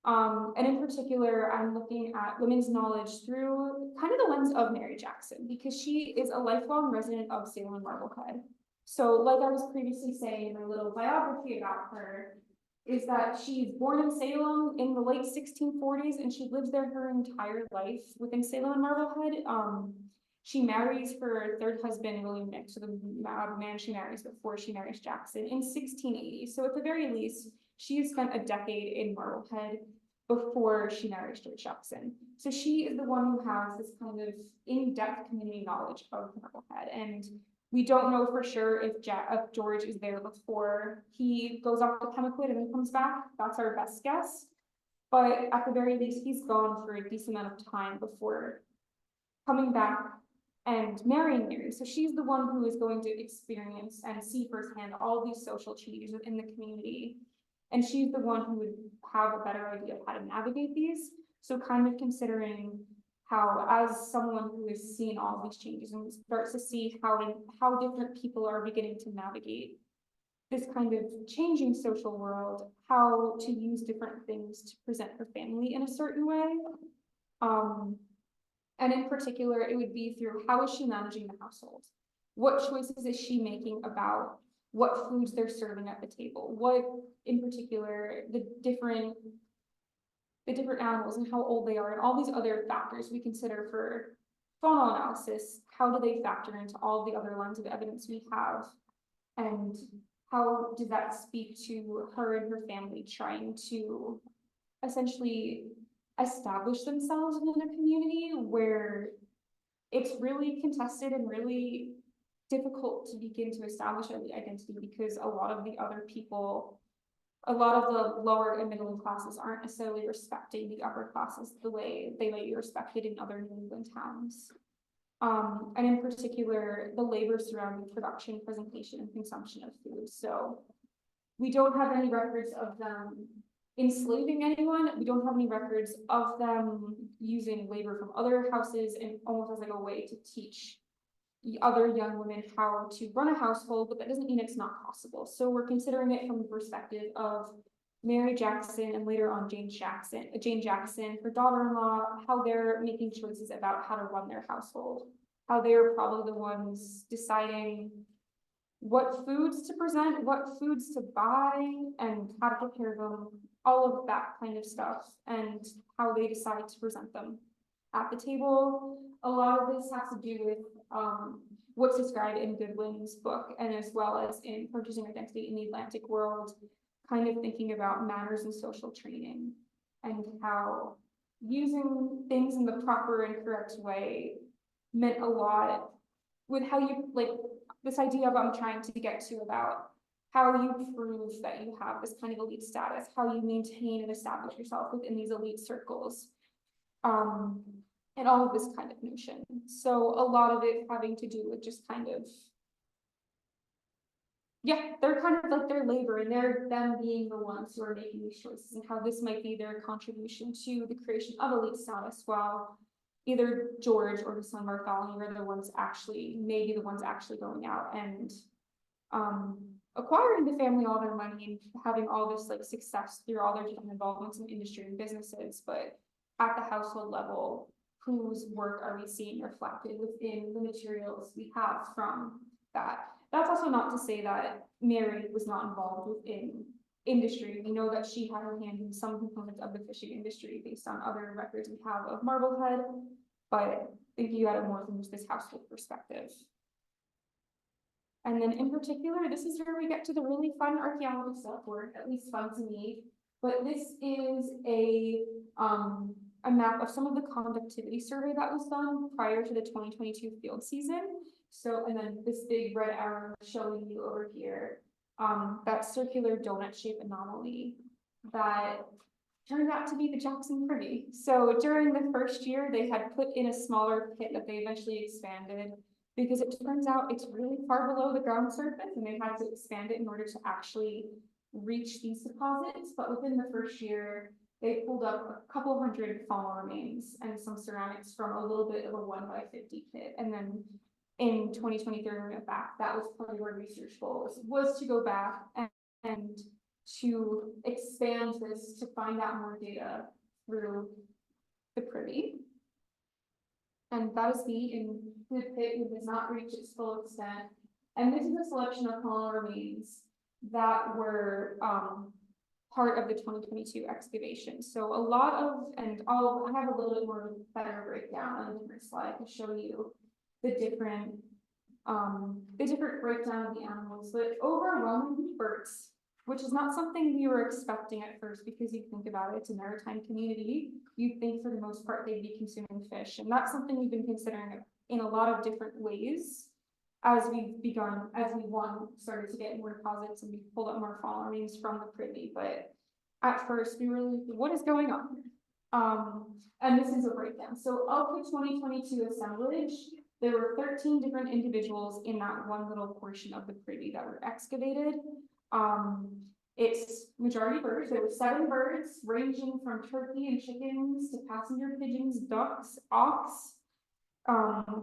And in particular, I'm looking at women's knowledge through kind of the lens of Mary Jackson, because she is a lifelong resident of Salem and Marblehead. So like I was previously saying in my little biography about her, is that she's born in Salem in the late 1640s and she lives there her entire life within Salem and Marblehead. She marries her third husband, William Nick, so the man she marries before she marries Jackson, in 1680. So at the very least, she has spent a decade in Marblehead before she marries George Jackson. So she is the one who has this kind of in-depth community knowledge of Marblehead. And we don't know for sure if George is there before he goes off to Pemaquid and then comes back. That's our best guess. But at the very least, he's gone for a decent amount of time before coming back and marrying Mary. So she's the one who is going to experience and see firsthand all these social changes within the community. And she's the one who would have a better idea of how to navigate these. So kind of considering how, as someone who has seen all these changes and starts to see how different people are beginning to navigate this kind of changing social world, how to use different things to present her family in a certain way. And in particular, it would be through how is she managing the household? What choices is she making about what foods they're serving at the table? What, in particular, the different animals and how old they are and all these other factors we consider for faunal analysis, how do they factor into all the other lines of evidence we have? And how does that speak to her and her family trying to essentially establish themselves within a community where it's really contested and really difficult to begin to establish an identity, because a lot of the other people, a lot of the lower and middle classes aren't necessarily respecting the upper classes the way they might be respected in other New England towns. And in particular, the labor surrounding production, presentation, and consumption of food. So we don't have any records of them enslaving anyone. We don't have any records of them using labor from other houses and almost as like a way to teach other young women how to run a household, but that doesn't mean it's not possible. So we're considering it from the perspective of Mary Jackson and later on Jane Jackson, her daughter-in-law, how they're making choices about how to run their household, how they're probably the ones deciding what foods to present, what foods to buy, and how to prepare them, all of that kind of stuff, and how they decide to present them at the table. A lot of this has to do with what's described in Goodwin's book, and as well as in Purchasing Identity in the Atlantic World, kind of thinking about manners and social training, and how using things in the proper and correct way meant a lot with how you, like, this idea of I'm trying to get to about how you prove that you have this kind of elite status, how you maintain and establish yourself within these elite circles, and all of this kind of notion. So a lot of it having to do with just kind of, yeah, they're kind of like their labor and they're them being the ones who are making these choices and how this might be their contribution to the creation of elite status, while either George or his son Bartholomew are the ones actually, maybe the ones actually going out and acquiring the family all their money and having all this like success through all their different involvements in industry and businesses. But at the household level, whose work are we seeing reflected within the materials we have from that? That's also not to say that Mary was not involved within industry. We know that she had her hand in some components of the fishing industry based on other records we have of Marblehead, but thinking about it more from just this household perspective. And then in particular, this is where we get to the really fun archaeology stuff, or at least fun to me. But this is a map of some of the conductivity survey that was done prior to the 2022 field season. So, and then this big red arrow showing you over here, that circular donut shaped anomaly that turned out to be the Jackson Privy. So during the first year, they had put in a smaller pit that they eventually expanded, because it turns out it's really far below the ground surface and they had to expand it in order to actually reach these deposits. But within the first year, they pulled up a couple hundred fallen remains and some ceramics from a little bit of a 1x50 pit. And then in 2023, when we went back, that was part of our research goals, was to go back and to expand this to find out more data through the Privy. And that is in the pit which does not reach its full extent. And this is a selection of fallen remains that were part of the 2022 excavation. So a lot of, and I have a little bit more better breakdown on a different slide to show you the different breakdown of the animals, but overwhelmingly birds, which is not something we were expecting at first, because you think about it, it's a maritime community. You'd think for the most part they'd be consuming fish, and that's something we've been considering in a lot of different ways as we started to get more deposits and we pulled up more fallen remains from the Privy. But at first we were like, what is going on? And this is a breakdown. So of the 2022 assemblage, there were 13 different individuals in that one little portion of the Privy that were excavated. It's majority birds. There were 7 birds ranging from turkey and chickens to passenger pigeons, ducks, auks,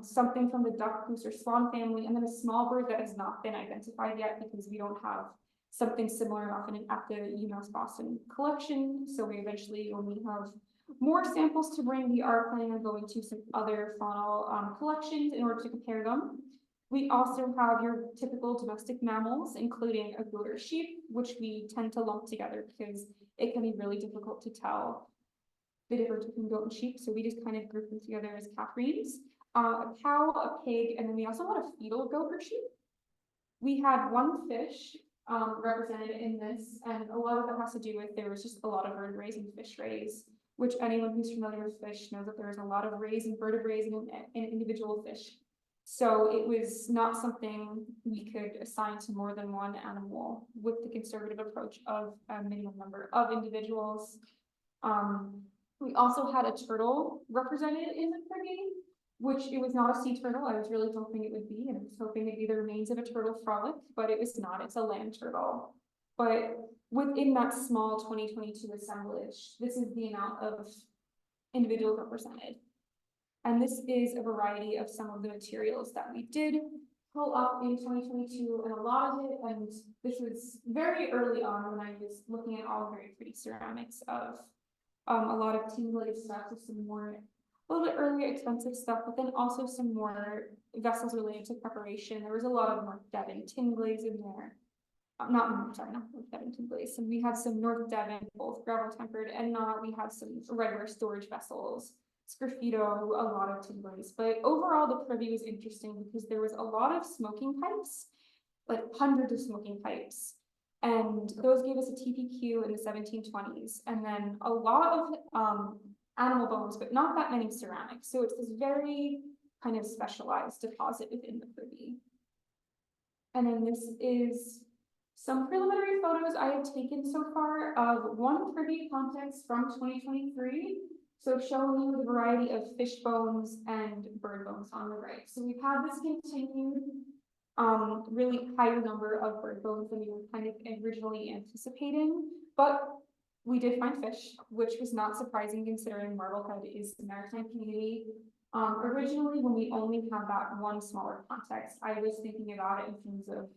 something from the duck, goose, or swan family, and then a small bird that has not been identified yet because we don't have something similar enough at the UMass Boston collection. So we eventually, when we have more samples to bring, we are planning on going to some other faunal collections in order to compare them. We also have your typical domestic mammals, including a goat or sheep, which we tend to lump together because it can be really difficult to tell the difference between goat and sheep. So we just kind of group them together as caprines. A cow, a pig, and then we also had a fetal goat or sheep. We had 1 fish represented in this, and a lot of that has to do with there was just a lot of bird rays and fish rays, which anyone who's familiar with fish knows that there's a lot of rays and vertebrates in individual fish. So it was not something we could assign to more than one animal with the conservative approach of a minimum number of individuals. We also had a turtle represented in the Privy, which it was not a sea turtle. I was really hoping it would be, and I was hoping it'd be the remains of a turtle frolic, but it was not. It's a land turtle. But within that small 2022 assemblage, this is the amount of individuals represented. And this is a variety of some of the materials that we did pull up in 2022, and a lot of it, and this was very early on when I was looking at all very pretty ceramics of a lot of tinglade stuff, with some more, a little bit earlier expensive stuff, but then also some more vessels related to preparation. There was a lot of North Devon tinglades in there. Not North Devon tinglades. And we had some North Devon, both gravel tempered and not. We had some redware storage vessels, sgraffito, a lot of tinglades. But overall, the Privy was interesting because there was a lot of smoking pipes, like hundreds of smoking pipes. And those gave us a TPQ in the 1720s. And then a lot of animal bones, but not that many ceramics. So it's this very kind of specialized deposit within the Privy. And then this is Some preliminary photos I have taken so far of one privy context from 2023. So showing you the variety of fish bones and bird bones on the right. So we've had this continued really higher number of bird bones than we were kind of originally anticipating, but we did find fish, which was not surprising considering Marblehead is the maritime community. Originally, when we only had that one smaller context, I was thinking about it in terms of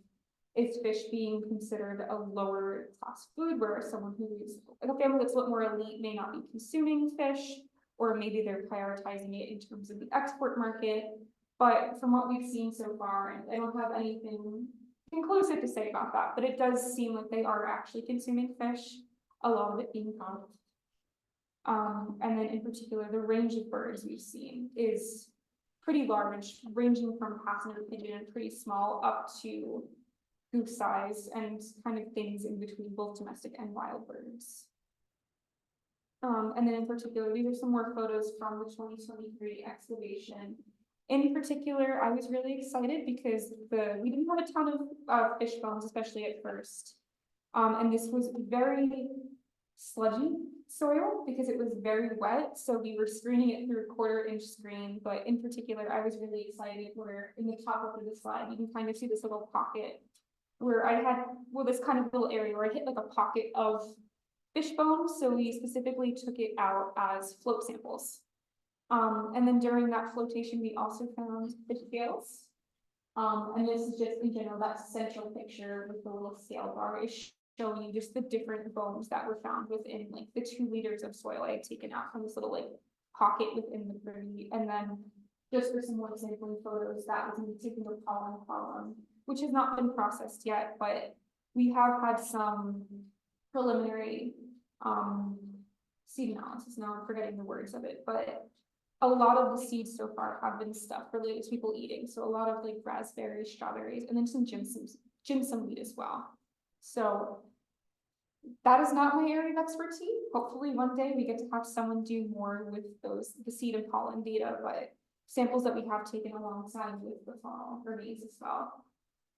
is fish being considered a lower class food, where someone who is like a family that's a little more elite may not be consuming fish, or maybe they're prioritizing it in terms of the export market. But from what we've seen so far, and I don't have anything conclusive to say about that, but it does seem like they are actually consuming fish, a lot of it being caught. And then in particular, the range of birds we've seen is pretty large, ranging from passenger pigeon, pretty small, up to goose size, and kind of things in between both domestic and wild birds. And then in particular, these are some more photos from the 2023 excavation. In particular, I was really excited because we didn't have a ton of fish bones, especially at first. And this was very sludgy soil because it was very wet. So we were screening it through a 1/4-inch screen, but in particular, I was really excited where in the top of the slide, you can kind of see this little pocket where I had, well, this kind of little area where I hit like a pocket of fish bones. So we specifically took it out as float samples. And then during that flotation, we also found fish scales. And this is just in general, that central picture with the little scale bar is showing you just the different bones that were found within like the 2 liters of soil I had taken out from this little like pocket within the privy. And then just for some more sampling photos, that was me taking the pollen column, which has not been processed yet, but we have had some preliminary seed analysis. Now I'm forgetting the words of it, but a lot of the seeds so far have been stuff related to people eating. So a lot of like raspberries, strawberries, and then some ginseng weed as well. So that is not my area of expertise. Hopefully one day we get to have someone do more with the seed and pollen data, but samples that we have taken alongside with the faunal remains as well.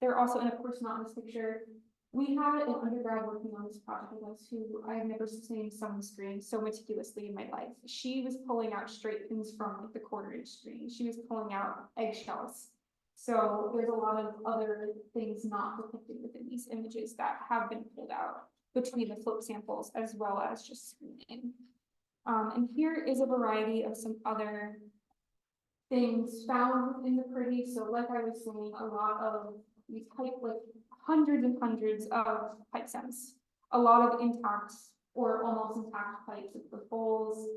They're also, and of course not in this picture, we had an undergrad working on this project with us who I have never seen someone screen so meticulously in my life. She was pulling out straight pins from like the 1/4-inch screen. She was pulling out eggshells. So there's a lot of other things not depicted within these images that have been pulled out between the float samples as well as just screening. And here is a variety of some other things found in the privy. So like I was saying, a lot of these like hundreds and hundreds of pipe stems, a lot of intact or almost intact pipes with the bowls.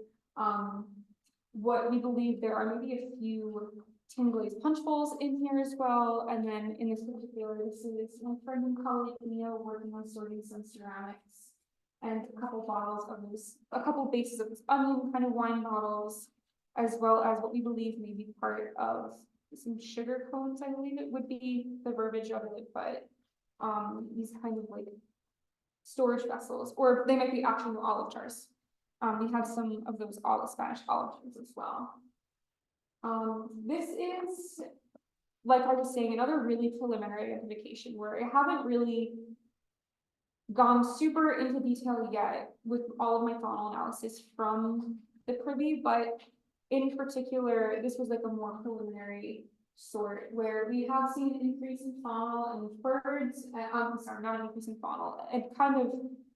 What we believe there are maybe a few tin glazed punch bowls in here as well. And then in this particular, this is my friend and colleague Neo working on sorting some ceramics and a couple bottles of this, a couple bases of this onion kind of wine bottles, as well as what we believe may be part of some sugar cones. I believe it would be the verbiage of it, but these kind of like storage vessels, or they might be actual olive jars. We have some of those Spanish olive jars as well. This is, like I was saying, another really preliminary identification where I haven't really gone super into detail yet with all of my faunal analysis from the privy, but in particular, this was like a more preliminary sort where we have seen an increase in faunal and birds. I'm sorry, not an increase in faunal, and kind of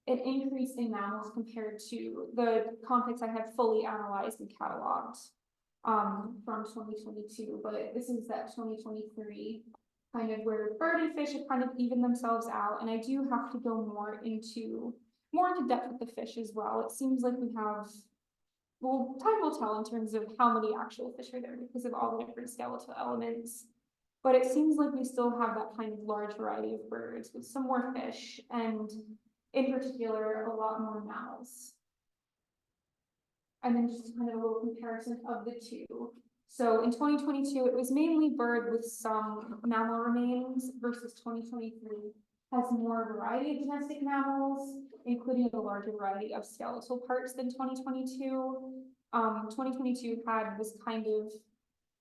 an increase in mammals compared to the context I have fully analyzed and cataloged from 2022. But this is that 2023 kind of where bird and fish have kind of evened themselves out, and I do have to go more into depth with the fish as well. It seems like we have, well, time will tell in terms of how many actual fish are there because of all the different skeletal elements. But it seems like we still have that kind of large variety of birds with some more fish, and in particular, a lot more mammals. And then just kind of a little comparison of the two. So in 2022, it was mainly bird with some mammal remains versus 2023 has more variety of domestic mammals, including a larger variety of skeletal parts than 2022. 2022 had this kind of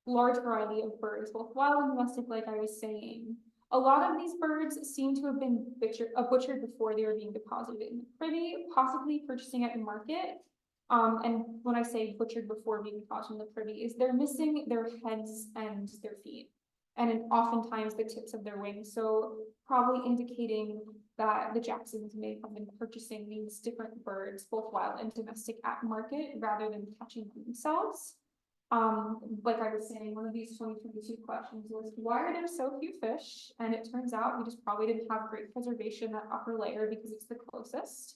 large variety of birds, both wild and domestic, like I was saying, A lot of these birds seem to have been butchered before they were being deposited in the privy, possibly purchasing at the market. And when I say butchered before being deposited in the privy, is they're missing their heads and their feet, and oftentimes the tips of their wings. So probably indicating that the Jacksons may have been purchasing these different birds, both wild and domestic, at market rather than catching them themselves. Like I was saying, one of these 2022 questions was, why are there so few fish? And it turns out we just probably didn't have great preservation that upper layer because it's the closest.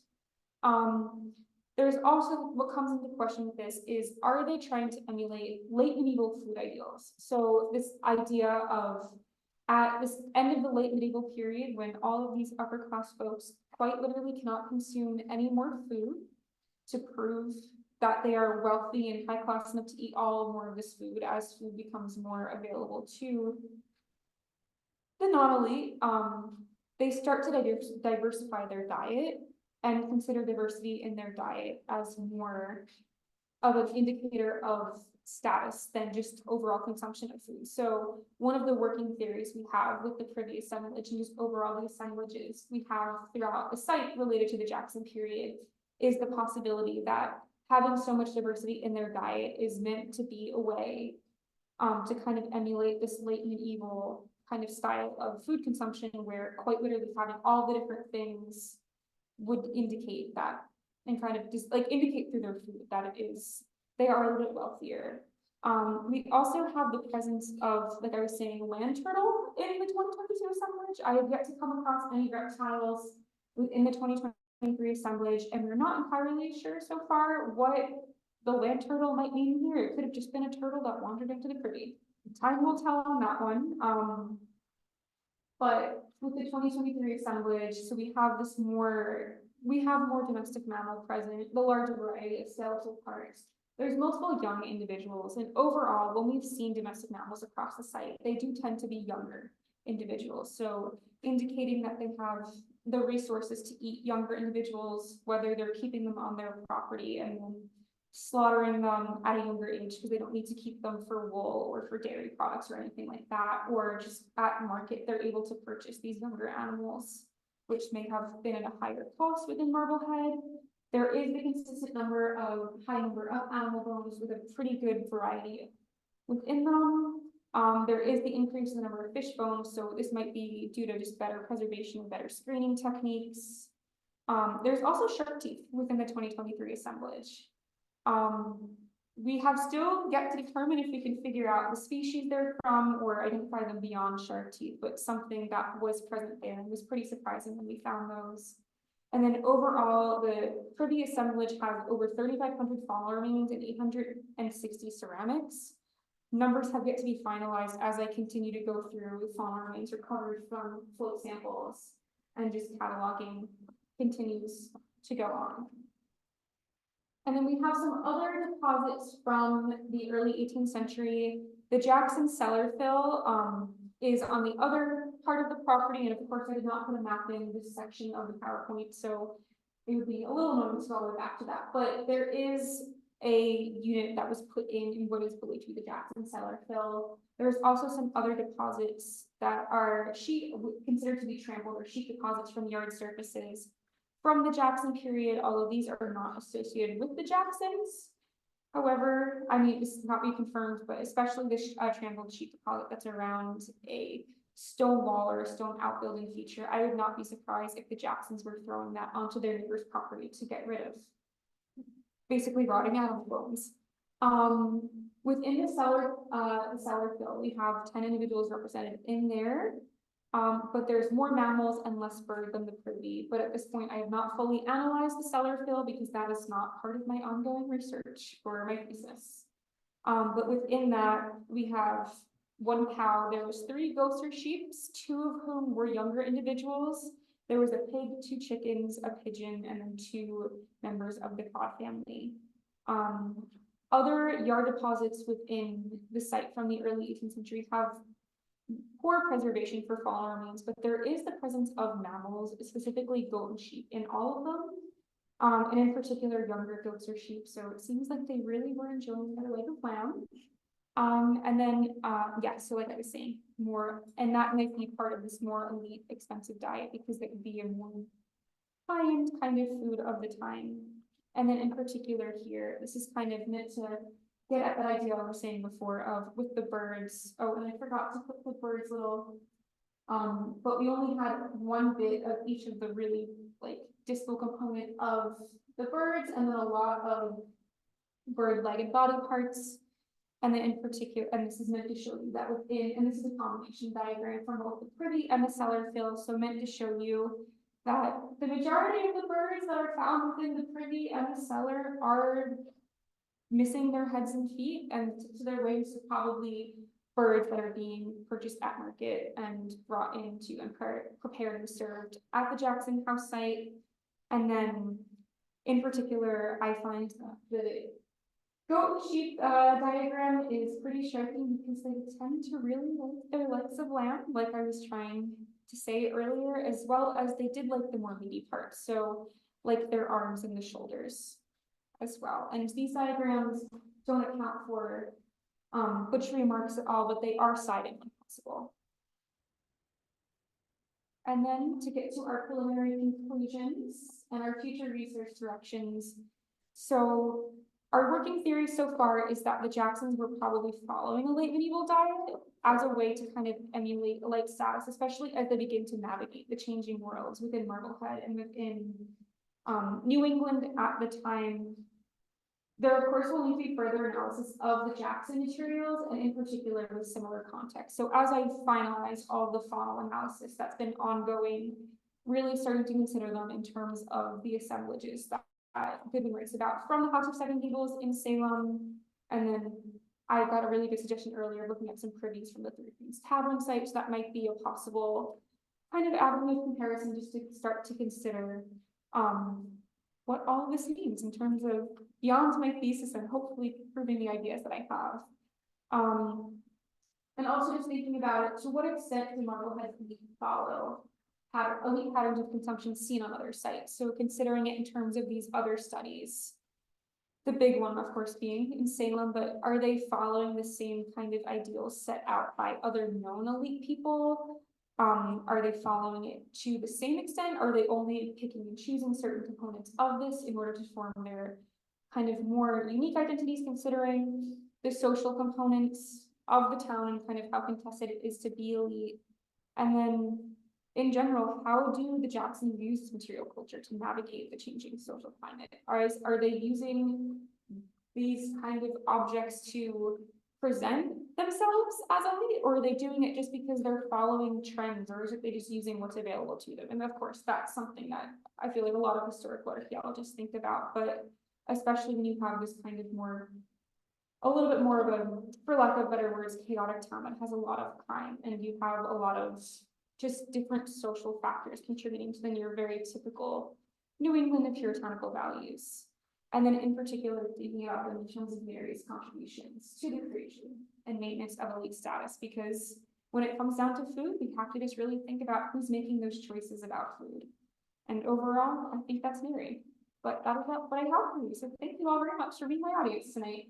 There's also, what comes into question with this is, are they trying to emulate late medieval food ideals? So this idea of, at this end of the late medieval period, when all of these upper class folks quite literally cannot consume any more food to prove that they are wealthy and high class enough to eat all more of this food as food becomes more available to the non-elite, they start to diversify their diet and consider diversity in their diet as more of an indicator of status than just overall consumption of food. So one of the working theories we have with the privy assemblage and just overall the assemblages we have throughout the site related to the Jackson period is the possibility that having so much diversity in their diet is meant to be a way to kind of emulate this late medieval kind of style of food consumption, where quite literally having all the different things would indicate that, and kind of just like indicate through their food that it is, they are a little bit wealthier. We also have the presence of, like I was saying, land turtle in the 2022 assemblage. I have yet to come across any reptiles within the 2023 assemblage, and we're not entirely sure so far what the land turtle might mean here. It could have just been a turtle that wandered into the privy. Time will tell on that one. But with the 2023 assemblage, so we have more domestic mammal present, the larger variety of skeletal parts. There's multiple young individuals, and overall, when we've seen domestic mammals across the site, they do tend to be younger individuals. So indicating that they have the resources to eat younger individuals, whether they're keeping them on their property and then slaughtering them at a younger age because they don't need to keep them for wool or for dairy products or anything like that, or just at market, they're able to purchase these younger animals, which may have been at a higher cost within Marblehead. There is the consistent high number of animal bones with a pretty good variety within them. There is the increase in the number of fish bones, so this might be due to just better preservation and better screening techniques. There's also shark teeth within the 2023 assemblage. We have still yet to determine if we can figure out the species they're from or identify them beyond shark teeth, but something that was present there and was pretty surprising when we found those. And then overall, the privy assemblage has over 3,500 fauna remains and 860 ceramics. Numbers have yet to be finalized as I continue to go through fauna remains recovered from float samples, and just cataloging continues to go on. And then we have some other deposits from the early 18th century. The Jackson cellar fill is on the other part of the property, and of course I did not put a map in this section of the PowerPoint, so it would be a little annoying to go back to that. But there is a unit that was put in what is believed to be the Jackson cellar fill. There's also some other deposits that are considered to be trampled or sheet deposits from yard surfaces from the Jackson period, although these are not associated with the Jacksons. However, I mean, this cannot be confirmed, but especially this trampled sheet deposit that's around a stone wall or a stone outbuilding feature, I would not be surprised if the Jacksons were throwing that onto their neighbor's property to get rid of basically rotting animal bones. Within the cellar fill, we have 10 individuals represented in there. But there's more mammals and less bird than the privy. But at this point, I have not fully analyzed the cellar fill because that is not part of my ongoing research for my thesis. But within that, we have one cow. There was 3 goats or sheep, 2 of whom were younger individuals. There was a pig, 2 chickens, a pigeon, and then 2 members of the cod family. Other yard deposits within the site from the early 18th century have poor preservation for fauna remains, but there is the presence of mammals, specifically goat and sheep, in all of them, and in particular younger goats or sheep. So it seems like they really were enjoying their life of lamb. And then, yeah, so like I was saying, more, and that might be part of this more elite, expensive diet because it would be a more high-end kind of food of the time. And then in particular here, this is kind of meant to get at that idea I was saying before of with the birds. Oh, and I forgot to put the birds little, but we only had one bit of each of the really like distal component of the birds, and then a lot of bird leg and body parts. And then in particular, and this is meant to show you that within, and this is a combination diagram from both the privy and the cellar fill, so meant to show you that the majority of the birds that are found within the privy and the cellar are missing their heads and feet, and to their wings are probably birds that are being purchased at market and brought into and prepared and served at the Jackson House site. And then in particular, I find that the goat and sheep diagram is pretty striking because they tend to really like their legs of lamb, like I was trying to say earlier, as well as they did like the more meaty parts, so like their arms and the shoulders as well. And these diagrams don't account for butchery marks at all, but they are cited when possible. And then to get to our preliminary conclusions and our future research directions. So our working theory so far is that the Jacksons were probably following a late medieval diet as a way to kind of emulate a light status, especially as they begin to navigate the changing worlds within Marblehead and within New England at the time. There, of course, will need to be further analysis of the Jackson materials, and in particular with similar context. So as I finalize all the faunal analysis that's been ongoing, really starting to consider them in terms of the assemblages that Goodwin writes about from the House of Seven Gables in Salem. And then I got a really good suggestion earlier looking at some privies from the Three Queens Tavern sites that might be a possible kind of avenue of comparison just to start to consider what all of this means in terms of beyond my thesis and hopefully proving the ideas that I have. And also just thinking about it, to what extent do Marblehead follow elite patterns of consumption seen on other sites? So considering it in terms of these other studies, the big one, of course, being in Salem, but are they following the same kind of ideals set out by other known elite people? Are they following it to the same extent? Are they only picking and choosing certain components of this in order to form their kind of more unique identities, considering the social components of the town and kind of how contested it is to be elite? And then in general, how do the Jacksons use material culture to navigate the changing social climate? Are they using these kind of objects to present themselves as elite, or are they doing it just because they're following trends, or is it they just using what's available to them? And of course, that's something that I feel like a lot of historical archaeologists think about, but especially when you have this kind of a little bit more of a, for lack of better words, chaotic town that has a lot of crime, and you have a lot of just different social factors contributing to then your very typical New England and puritanical values. And then in particular, thinking about them in terms of Mary's contributions to the creation and maintenance of elite status, because when it comes down to food, we have to just really think about who's making those choices about food. And overall, I think that's Mary. But that is what I have for you. So thank you all very much for being my audience tonight.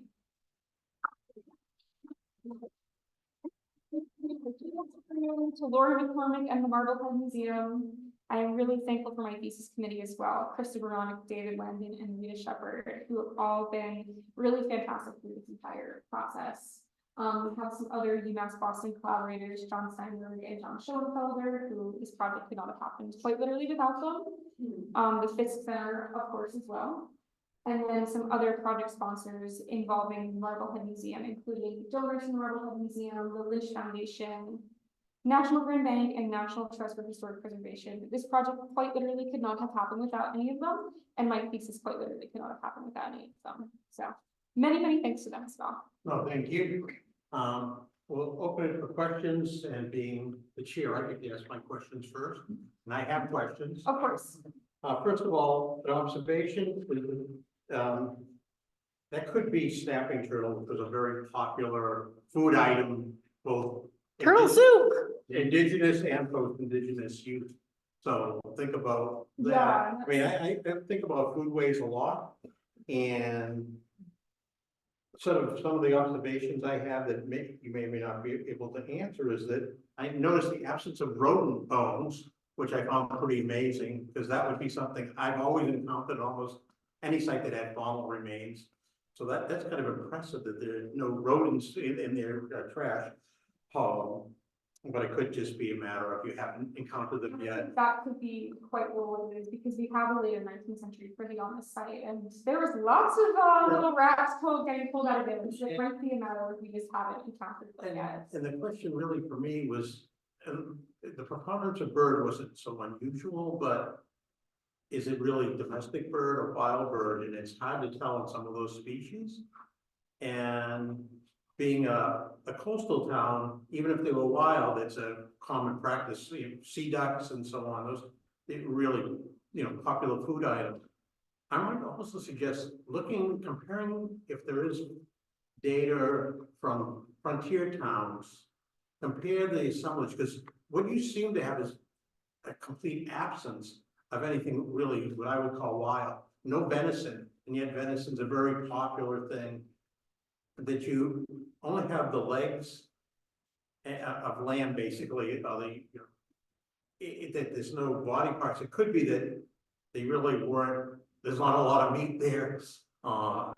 To Laura McCormick and the Marblehead Museum. I am really thankful for my thesis committee as well, Krista Veronic, David Landon, and Rita Shepard, who have all been really fantastic through this entire process. We have some other UMass Boston collaborators, John Steinberg and John Schoenfelder, who this project could not have happened quite literally without them. The Fisk Center, of course, as well. And then some other project sponsors involving the Marblehead Museum, including donors from the Marblehead Museum, the Lynch Foundation, National Grand Bank, and National Trust for Historic Preservation. This project quite literally could not have happened without any of them, and my thesis quite literally could not have happened without any of them. So many, many thanks to them as well. No, thank you. We'll open it for questions, and being the chair, I get to ask my questions first, and I have questions. Of course. First of all, an observation, that could be snapping turtle, which is a very popular food item, both Turtle soup. indigenous and post-indigenous youth. So think about that. Yeah. I mean, I think about foodways a lot, and sort of some of the observations I have that you may or may not be able to answer is that I noticed the absence of rodent bones, which I found pretty amazing, because that would be something I've always encountered almost any site that had faunal remains. So that's kind of impressive that there are no rodents in their trash haul. But it could just be a matter of you haven't encountered them yet. That could be quite well what it is, because we have a later 19th century privy on the site, and there was lots of little rats getting pulled out of it. So it might be a matter of we just haven't encountered them yet. And the question really for me was, the preponderance of bird wasn't so unusual, but is it really domestic bird or wild bird? And it's hard to tell in some of those species. And being a coastal town, even if they were wild, it's a common practice. Sea ducks and so on, those really, popular food items. I might also suggest comparing if there is data from frontier towns, compare the assemblage, because what you seem to have is a complete absence of anything really what I would call wild. No venison, and yet venison's a very popular thing. That you only have the legs of lamb, basically, that there's no body parts. It could be that they really weren't, there's not a lot of meat there. So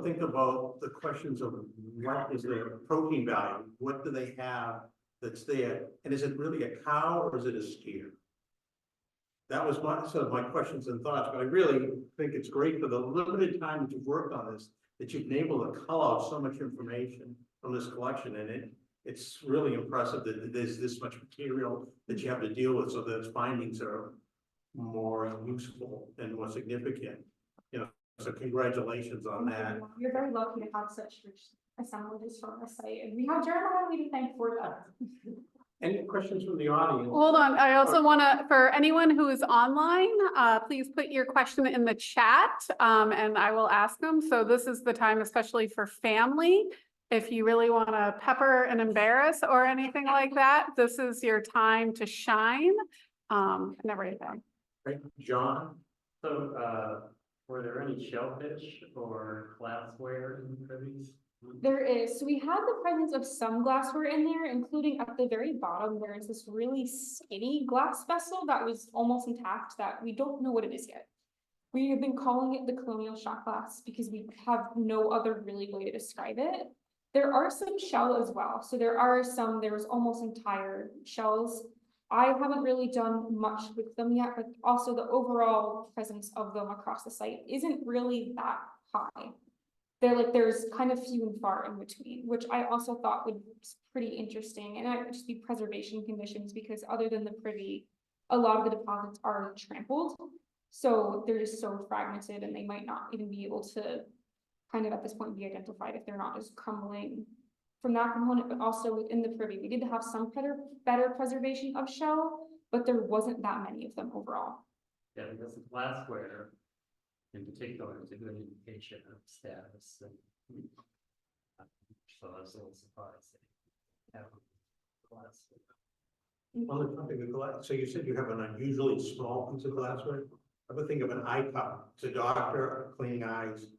think about the questions of what is their protein value? What do they have that's there? And is it really a cow or is it a steer? That was my questions and thoughts, but I really think it's great for the limited time that you've worked on this, that you've been able to cull out so much information from this collection, and it's really impressive that there's this much material that you have to deal with, so that its findings are more useful and more significant. So congratulations on that. You're very lucky to have such rich assemblages from the site, and we have Jeremiah to thank for that. Any questions from the audience? Hold on, I also want to, for anyone who is online, please put your question in the chat, and I will ask them. So this is the time, especially for family. If you really want to pepper and embarrass or anything like that, this is your time to shine, and everything. Right, John? So, were there any shellfish or glassware in the privies? There is. So we have the presence of some glassware in there, including at the very bottom, there is this really skinny glass vessel that was almost intact that we don't know what it is yet. We have been calling it the colonial shot glass because we have no other really way to describe it. There are some shell as well. So there was almost entire shells. I haven't really done much with them yet, but also the overall presence of them across the site isn't really that high. There's kind of few and far in between, which I also thought was pretty interesting. And that would just be preservation conditions, because other than the privy, a lot of the deposits are trampled. So they're just so fragmented, and they might not even be able to kind of at this point be identified if they're not just crumbling from that component. But also within the privy, we did have some better preservation of shell, but there wasn't that many of them overall. Yeah, because the glassware in particular is a good indication of status. And, so I was a little surprised that you have glassware. On the topic of glass, so you said you have an unusually small piece of glassware? I would think of an eye cup. It's a doctor cleaning eyes.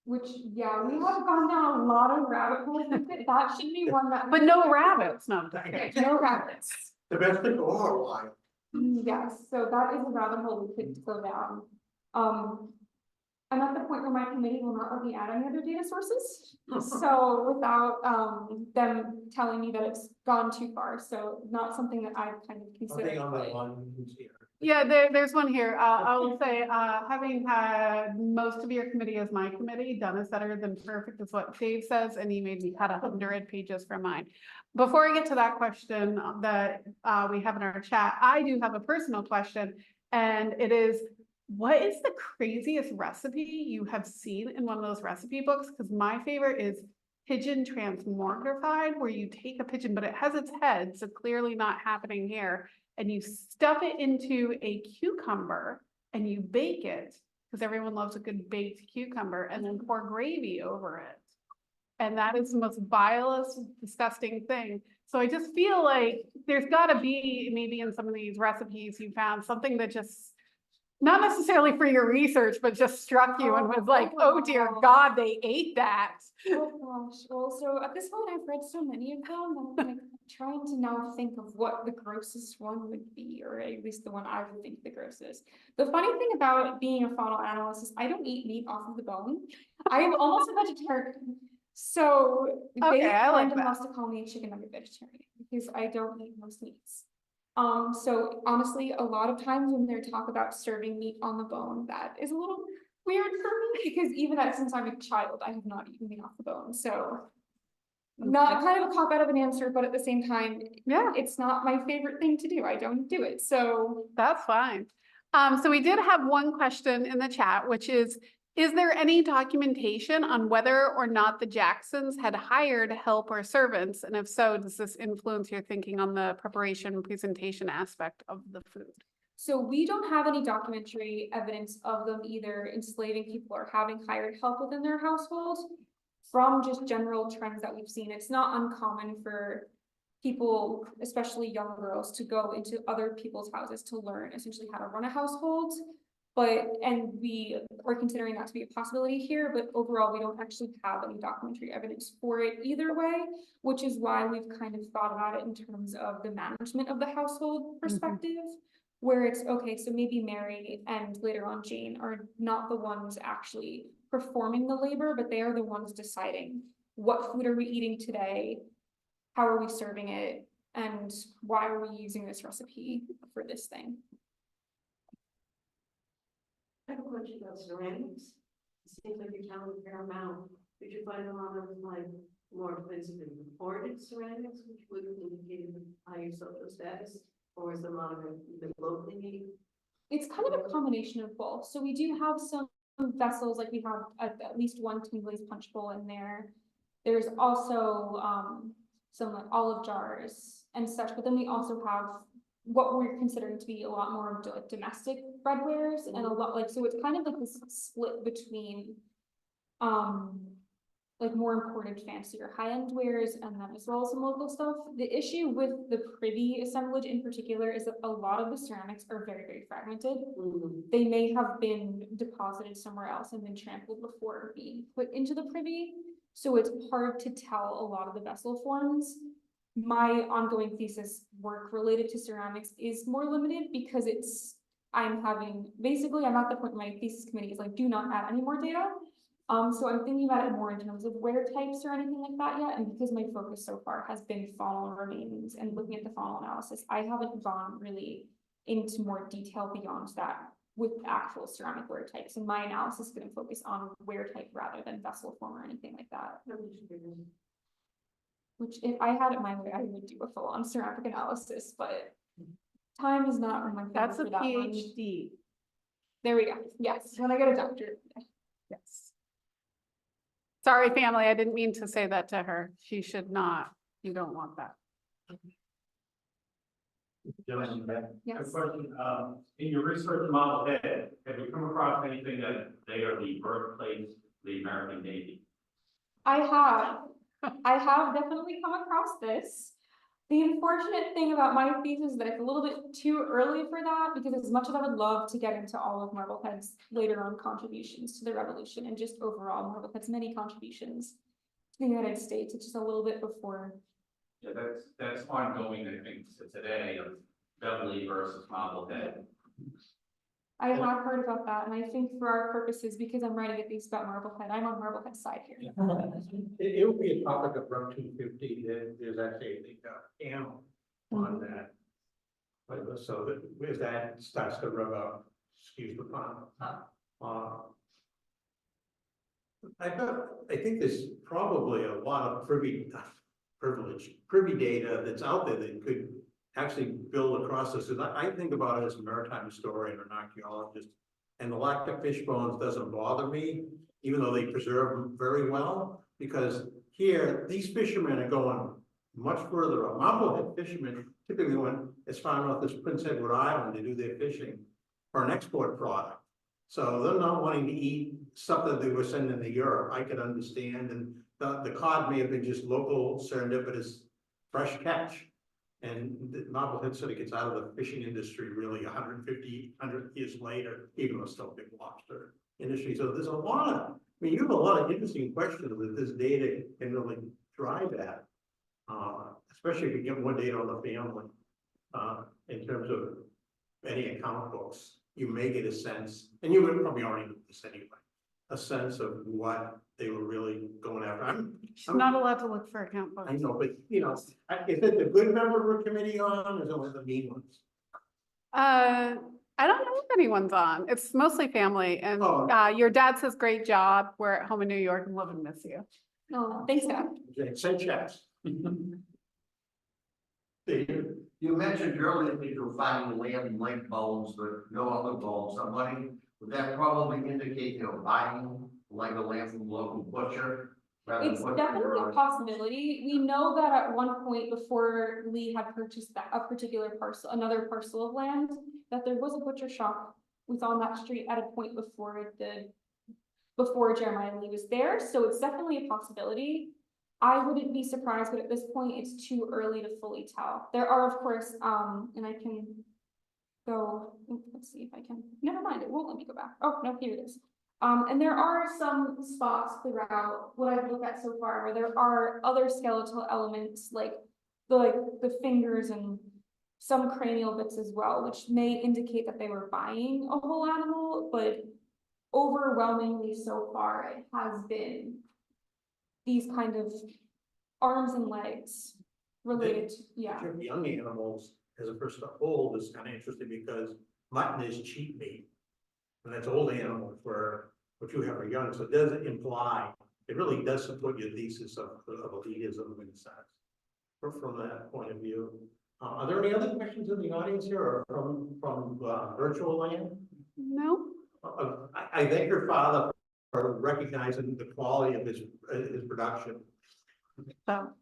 Which, yeah, we have gone down a lot of rabbit holes with it. That should be one that. But no rabbits, no. No rabbits. Domestic or wild? Yes, so that is a rabbit hole we could go down. I'm at the point where my committee will not let me add any other data sources. So without them telling me that it's gone too far, so not something that I've kind of considered. On the one here. Yeah, there's one here. I will say, having had most of your committee as my committee, done is better than perfect is what Dave says, and he made me cut 100 pages from mine. Before I get to that question that we have in our chat, I do have a personal question, and it is, what is the craziest recipe you have seen in one of those recipe books? Because my favorite is pigeon transmogrified, where you take a pigeon, but it has its head, so clearly not happening here. And you stuff it into a cucumber and you bake it, because everyone loves a good baked cucumber, and then pour gravy over it. And that is the most vilest, disgusting thing. So I just feel like there's gotta be, maybe in some of these recipes you found something that just Not necessarily for your research, but just struck you and was like, oh dear wow. God, they ate that. Oh gosh, well, so at this point, I've read so many of them, that I'm like trying to now think of what the grossest one would be, or at least the one I would think the grossest. The funny thing about being a faunal analyst is I don't eat meat off of the bone. I am almost a vegetarian. So Okay, they I like kind of that. wants to call me a chicken nugget vegetarian because I don't eat most meats. So honestly, a lot of times when they talk about serving meat on the bone, that is a little weird for me because even since I'm a child, I have not eaten meat off the bone. So not kind of a cop out of an answer, but at the same time, Yeah. it's not my favorite thing to do. I don't do it. So That's fine. So we did have one question in the chat, which is there any documentation on whether or not the Jacksons had hired help or servants? And if so, does this influence your thinking on the preparation and presentation aspect of the food? So we don't have any documentary evidence of them either enslaving people or having hired help within their household. From just general trends that we've seen, it's not uncommon for people, especially young girls, to go into other people's houses to learn essentially how to run a household. And we are considering that to be a possibility here, but overall, we don't actually have any documentary evidence for it either way, which is why we've kind of thought about it in terms of the management of the household perspective, where it's okay, so maybe Mary and later on Jane are not the ones actually performing the labor, but they are the ones deciding what food are we eating today, how are we serving it, and why are we using this recipe for this thing. I have a question about ceramics. It seems like you're telling a fair amount. Did you find a lot of like more expensive than imported ceramics, which would indicate a higher social status? Or is a lot of it locally made? It's kind of a combination of both. So we do have some vessels, like we have at least one tin glazed punch bowl in there. There's also some like olive jars and such, but then we also have what we're considering to be a lot more domestic breadwares and a lot like, so it's kind of like this split between like more imported fancier high-end wares and then as well as some local stuff. The issue with the privy assemblage in particular is that a lot of the ceramics are very, very fragmented. They may have been deposited somewhere else and been trampled before being put into the privy. So it's hard to tell a lot of the vessel forms. My ongoing thesis work related to ceramics is more limited because I'm at the point my thesis committee is like, do not add any more data. So I'm thinking about it more in terms of wear types or anything like that yet. And because my focus so far has been faunal remains and looking at the faunal analysis, I haven't gone really into more detail beyond that with actual ceramic wear types. And my analysis is going to focus on wear type rather than vessel form or anything like that. Which if I had it my way, I would do a full-on ceramic analysis, but time is not on my favor That's a for that one. PhD. There we go. Yes, when I get a doctorate. Yes. Sorry, family, I didn't mean to say that to her. She should not. You don't want that. Gentlemen, a Yes. question, in your research model head, have you come across anything that they are the birthplace of the American Navy? I have definitely come across this. The unfortunate thing about my thesis is that it's a little bit too early for that, because as much as I would love to get into all of Marblehead's later on contributions to the revolution and just overall Marblehead's many contributions to the United States, it's just a little bit before. Yeah, that's ongoing, I think, to today of Beverly versus Marblehead. I have heard about that, and I think for our purposes, because I'm writing a thesis about Marblehead, I'm on Marblehead's side here. It will be a topic of Route 250. There's actually a panel on that. But so that if that starts to rub up, excuse the pun. I think there's probably a lot of privy data that's out there that could actually build across this. Because I think about it as a maritime historian or an archaeologist, and the lack of fish bones doesn't bother me, even though they preserve them very well. Because here, these fishermen are going much further up. Marblehead fishermen typically went as far north as Prince Edward Island to do their fishing for an export product. So they're not wanting to eat stuff that they were sending to Europe. I could understand, and the cod may have been just local serendipitous fresh catch. And the Marblehead sort of gets out of the fishing industry really 150, 100 years later, even though it's still a big lobster industry. So there's a lot of, I mean, you have a lot of interesting questions that this data can really drive at. Especially if you get more data on the family, in terms of any account books, you may get a sense, and you would probably already know this anyway, a sense of what they were really going after. She's not allowed to look for account I books. know, but you know, is it the good member of a committee on, or is it one of the mean ones? I don't know if anyone's on. It's mostly family and, Oh. your dad says, great job. We're at home in New York and love and miss you. No, thanks, Dad. Send checks. Steve? You mentioned earlier that you're finding land link bones, but no other bones. I'm wondering, would that probably indicate you're buying like a land from a local butcher? rather than It's butchering definitely your a own? possibility. We know that at one point before Lee had purchased a particular parcel, another parcel of land, that there was a butcher shop was on that street at a point before Jeremiah Lee was there, so it's definitely a possibility. I wouldn't be surprised, but at this point, it's too early to fully tell. There are, of course, and I can go, let's see if I can, never mind, it won't let me go back. Oh, no, here it is. And there are some spots throughout what I've looked at so far where there are other skeletal elements like the fingers and some cranial bits as well, which may indicate that they were buying a whole animal, but overwhelmingly so far it has been these kind of arms and legs related to, yeah. Young animals, as opposed to old, is kind of interesting because mutton is cheap meat. And that's old animals where what you have are young, so it doesn't imply, it really does support your thesis of elitism in a sense. From that point of view. Are there any other questions in the audience here or from virtual land? No? I thank your father for recognizing the quality of his production. So,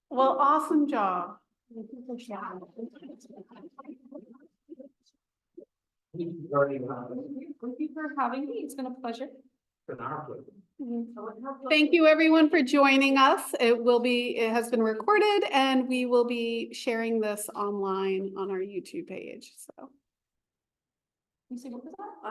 well, awesome job. Thank you for having me. It's been a pleasure. An art with. Thank you everyone for joining us. It has been recorded and we will be sharing this online on our YouTube page, so. You see, what was that?